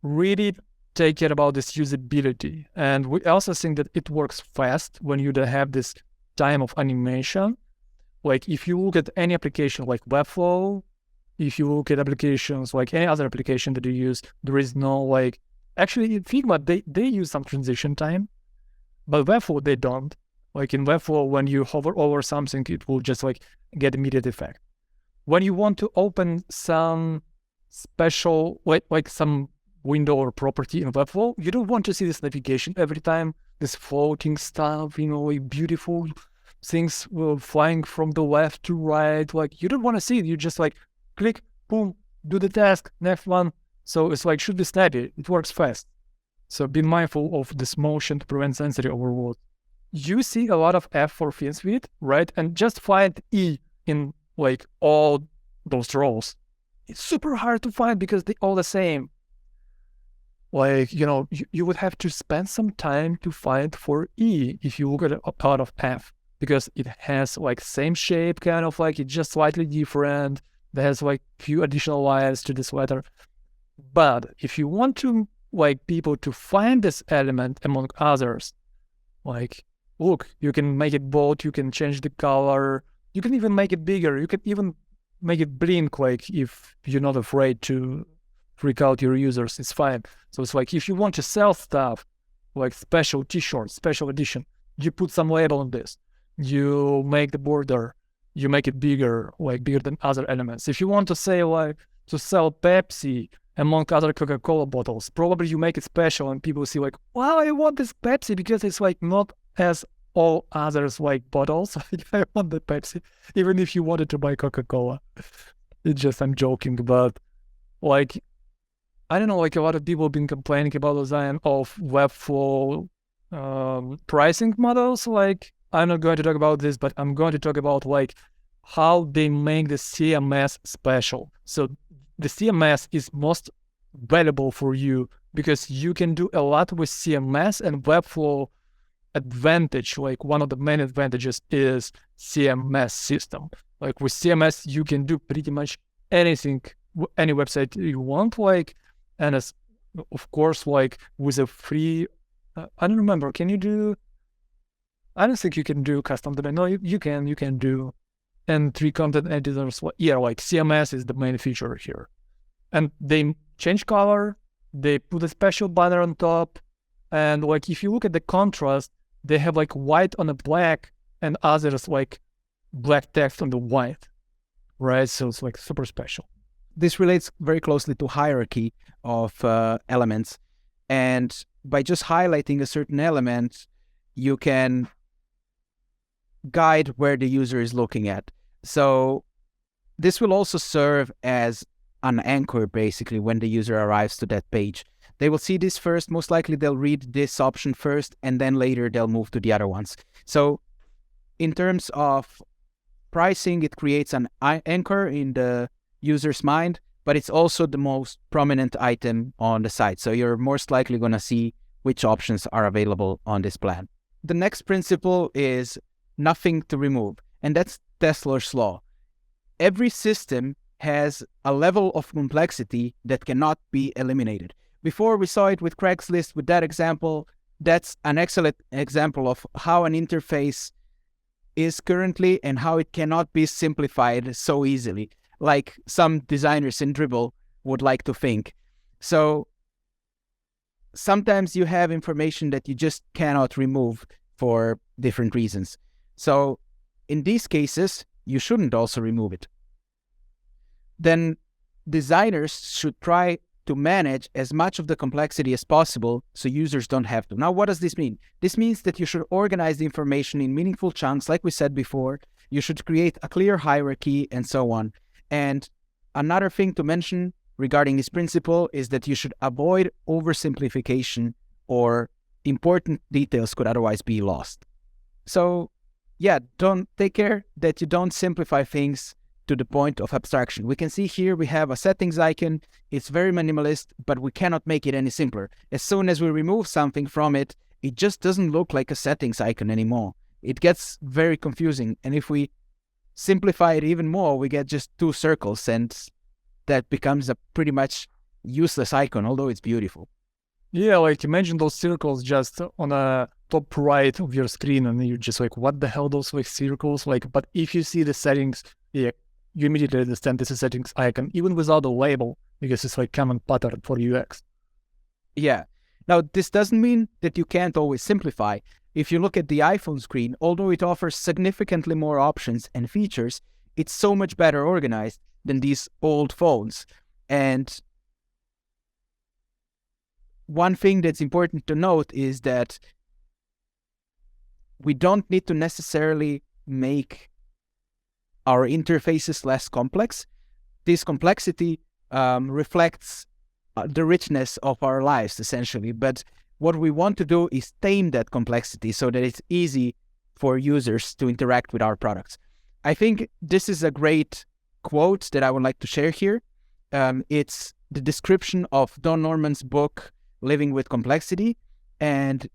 really take care about this usability. And we also think that it works fast when you don't have this time of animation. Like if you look at any application like Webflow, if you look at applications like any other application that you use, there is no like, actually in Figma, they use some transition time, but Webflow, they don't. Like in Webflow, when you hover over something, it will just like get immediate effect. When you want to open some special, like some window or property in Webflow, you don't want to see this navigation every time, this floating stuff, like beautiful things flying from the left to right. Like you don't want to see it. You just like click, boom, do the task, next one. So it's like should be snappy. It works fast. So be mindful of this motion to prevent sensory overload. You see a lot of F for thin suite, right? And just find E in like all those roles. It's super hard to find because they're all the same. Like, you would have to spend some time to find for E if you look at a lot of F, because it has like same shape, kind of like it's just slightly different. There has like few additional layers to this letter. But if you want to like people to find this element among others, like, look, you can make it bold, you can change the color, you can even make it bigger, you can even make it blink, like if you're not afraid to freak out your users, it's fine. So it's like if you want to sell stuff, like special t-shirt, special edition, you put some label on this, you make the border, you make it bigger, like bigger than other elements. If you want to say like to sell Pepsi among other Coca-Cola bottles, probably you make it special and people see like, wow, I want this Pepsi because it's like not as all others like bottles. I want the Pepsi, even if you wanted to buy Coca-Cola. It's just, I'm joking, but like, I don't know, like a lot of people have been complaining about the design of Webflow pricing models. Like, I'm not going to talk about this, but I'm going to talk about like how they make the CMS special. So the CMS is most valuable for you because you can do a lot with CMS, and Webflow advantage, like one of the main advantages is CMS system. Like with CMS, you can do pretty much anything, any website you want, like, and as of course, like with a free, I don't remember, can you do, I don't think you can do custom domain. No, you can do N3 content editors. Yeah, like CMS is the main feature here. And they change color, they put a special banner on top, and like if you look at the contrast, they have like white on a black and others like black text on the white, right? So it's like super special. This relates very closely to hierarchy of elements. And by just highlighting a certain element, you can guide where the user is looking at. So this will also serve as an anchor, basically, when the user arrives to that page. They will see this first. Most likely they'll read this option first, and then later they'll move to the other ones. So in terms of pricing, it creates an anchor in the user's mind, but it's also the most prominent item on the site. So you're most likely going to see which options are available on this plan. The next principle is nothing to remove, and that's Tesler's law. Every system has a level of complexity that cannot be eliminated. Before we saw it with Craigslist, with that example, that's an excellent example of how an interface is currently and how it cannot be simplified so easily, like some designers in Dribble would like to think. So sometimes you have information that you just cannot remove for different reasons. So in these cases, you shouldn't also remove it. Then designers should try to manage as much of the complexity as possible so users don't have to. Now, what does this mean? This means that you should organize the information in meaningful chunks, like we said before. You should create a clear hierarchy and so on. And another thing to mention regarding this principle is that you should avoid oversimplification, or important details could otherwise be lost. So yeah, don't take care that you don't simplify things to the point of abstraction. We can see here we have a settings icon. It's very minimalist, but we cannot make it any simpler. As soon as we remove something from it, it just doesn't look like a settings icon anymore. it gets very confusing. And if we simplify it even more, we get just 2 circles, and that becomes a pretty much useless icon, although it's beautiful. Yeah, like imagine those circles just on a top right of your screen, and you're just like, what the hell, those like circles? Like, but if you see the settings, yeah, you immediately understand this is a settings icon, even without a label, because it's like common pattern for UX. Yeah. Now, this doesn't mean that you can't always simplify. If you look at the iPhone screen, although it offers significantly more options and features, it's so much better organized than these old phones. And one thing that's important to note is that we don't need to necessarily make our interfaces less complex. This complexity reflects the richness of our lives, essentially. But what we want to do is tame that complexity so that it's easy for users to interact with our products. I think this is a great quote that I would like to share here. It's the description of Don Norman's book, Living with Complexity, and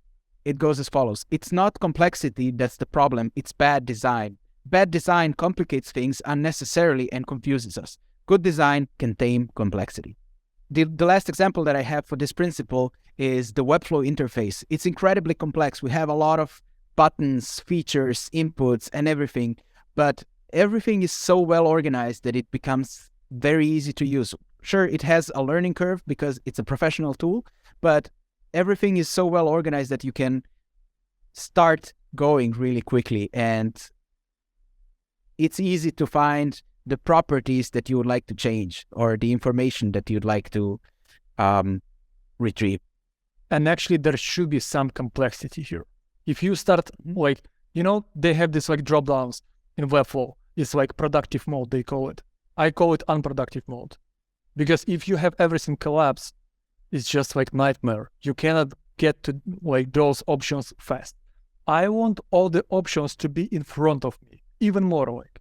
it goes as follows. It's not complexity that's the problem, it's bad design. Bad design complicates things unnecessarily and confuses us. Good design can tame complexity. The last example that I have for this principle is the Webflow interface. It's incredibly complex. We have a lot of buttons, features, inputs, and everything, but everything is so well organized that it becomes very easy to use. Sure, it has a learning curve because it's a professional tool, but everything is so well organized that you can start going really quickly, and it's easy to find the properties that you would like to change or the information that you'd like to retrieve. And actually, there should be some complexity here. If you start like, they have this like drop downs in Webflow. It's like productive mode, they call it. I call it unproductive mode. Because if you have everything collapse, it's just like nightmare. You cannot get to like those options fast. I want all the options to be in front of me, even more like.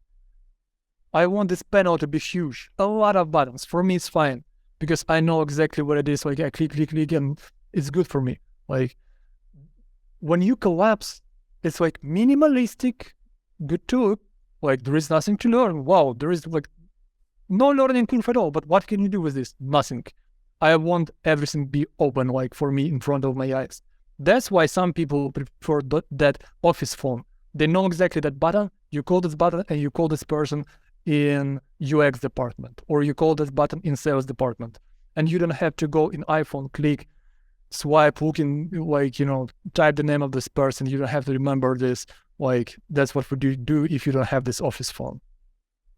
I want this panel to be huge, a lot of buttons. For me, it's fine because I know exactly what it is. Like I click, and it's good for me. Like when you collapse, it's like minimalistic, good tool. Like there is nothing to learn. Wow, there is like no learning curve at all. But what can you do with this? Nothing. I want everything be open, like for me in front of my eyes. That's why some people prefer that office phone. They know exactly that button. You call this button and you call this person in UX department, or you call this button in sales department, and you don't have to go in iPhone, click, swipe, looking like, type the name of this person. You don't have to remember this. Like that's what we do if you don't have this office phone.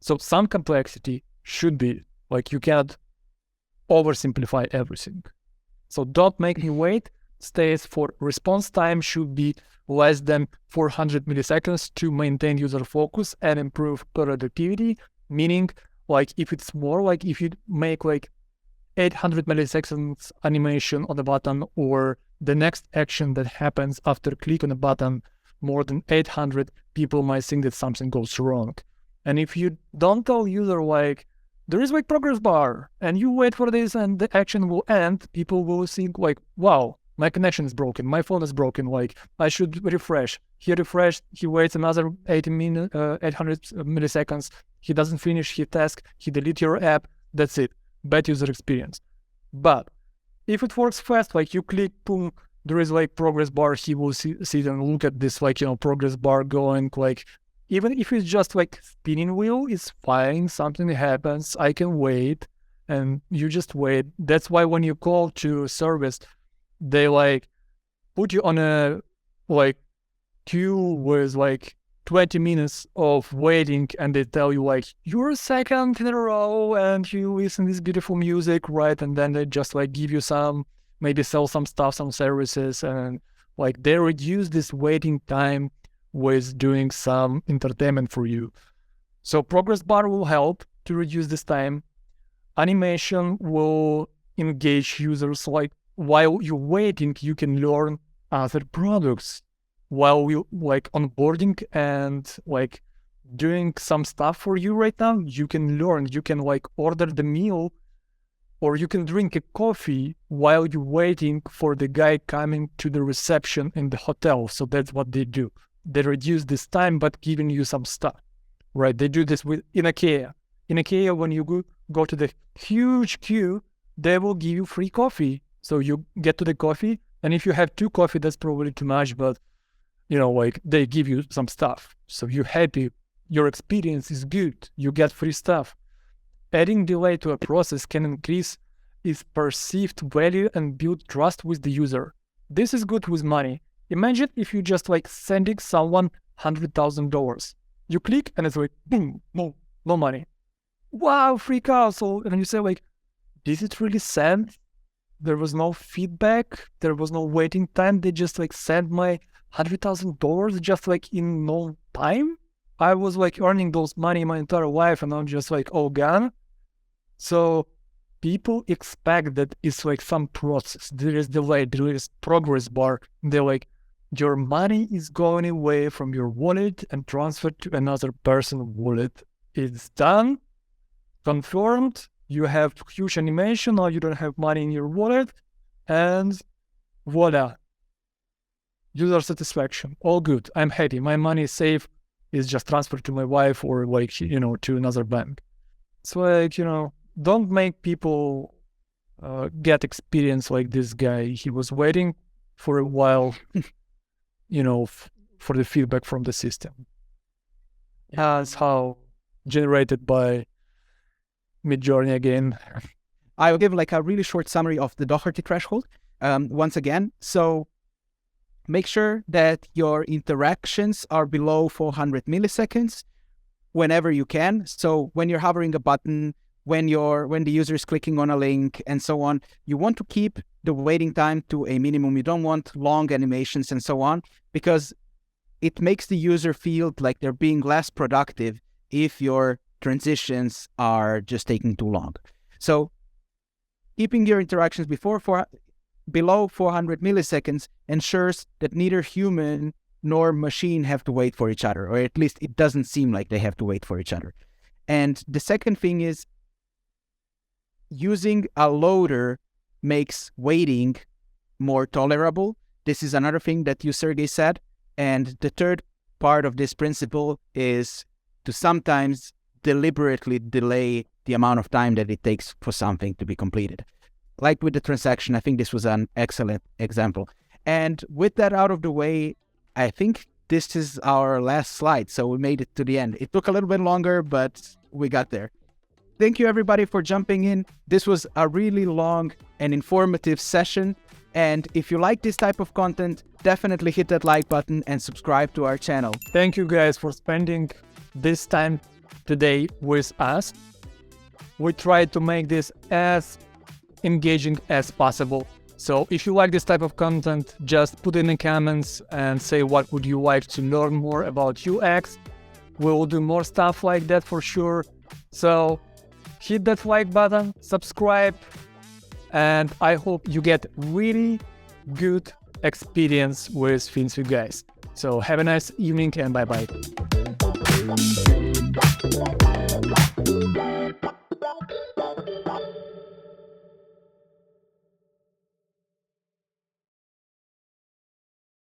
So some complexity should be like, you cannot oversimplify everything. So don't make me wait states for response time should be less than 400 milliseconds to maintain user focus and improve productivity, meaning like if it's more, like if you make like 800 milliseconds animation on the button, or the next action that happens after click on the button more than 800, people might think that something goes wrong. And if you don't tell user like there is like progress bar and you wait for this and the action will end, people will think like, wow, my connection is broken, my phone is broken, like I should refresh. He refreshed, he waits another 800 milliseconds, he doesn't finish his task, he deletes your app, that's it. Bad user experience. But if it works fast, like you click, boom, there is like progress bar, he will see and look at this like, progress bar going, like even if it's just like spinning wheel, it's fine, something happens, I can wait, and you just wait. That's why when you call to service, they like put you on a like queue with like 20 minutes of waiting, and they tell you like you're second in a row and you listen to this beautiful music, right? And then they just like give you some, maybe sell some stuff, some services, and like they reduce this waiting time with doing some entertainment for you. So progress bar will help to reduce this time. Animation will engage users, like while you're waiting, you can learn other products. While you like onboarding and like doing some stuff for you right now, you can learn, you can like order the meal, or you can drink a coffee while you're waiting for the guy coming to the reception in the hotel. So that's what they do. they reduce this time, but giving you some stuff, right? They do this in IKEA. In IKEA, when you go to the huge queue, they will give you free coffee. So you get to the coffee, and if you have 2 coffee, that's probably too much, but like they give you some stuff. So you're happy, your experience is good, you get free stuff. Adding delay to a process can increase its perceived value and build trust with the user. This is good with money. Imagine if you just like sending someone $100,000. You click and it's like, boom, no money. Wow, freak out. So, and you say like, did it really send? There was no feedback. There was no waiting time. They just like sent my $100,000 just like in no time. I was like earning those money my entire life, and I'm just like, oh, gone. So people expect that it's like some process. There is delay. There is progress bar. They're like, your money is going away from your wallet and transferred to another person's wallet. It's done, confirmed. You have huge animation, or you don't have money in your wallet, and voila. User satisfaction, all good. I'm happy. My money is safe. It's just transferred to my wife or like, to another bank. It's like, don't make people get experience like this guy. He was waiting for a while, for the feedback from the system. That's how generated by Midjourney again. I'll give like a really short summary of the Doherty threshold once again. So make sure that your interactions are below 400 milliseconds whenever you can. So when you're hovering a button, when the user is clicking on a link and so on, you want to keep the waiting time to a minimum. You don't want long animations and so on, because it makes the user feel like they're being less productive if your transitions are just taking too long. So keeping your interactions below 400 milliseconds ensures that neither human nor machine have to wait for each other, or at least it doesn't seem like they have to wait for each other. And the second thing is, using a loader makes waiting more tolerable. This is another thing that you, Sergey, said. And the third part of this principle is to sometimes deliberately delay the amount of time that it takes for something to be completed. Like with the transaction, I think this was an excellent example. And with that out of the way, I think this is our last slide. So we made it to the end. It took a little bit longer, but we got there. Thank you, everybody, for jumping in. This was a really long and informative session. And if you like this type of content, definitely hit that like button and subscribe to our channel. Thank you guys for spending this time today with us. We tried to make this as engaging as possible. So if you like this type of content, just put in the comments and say what would you like to learn more about UX. We will do more stuff like that for sure. So hit that like button, subscribe, and I hope you get really good experience with things, you guys. So have a nice evening and bye-bye.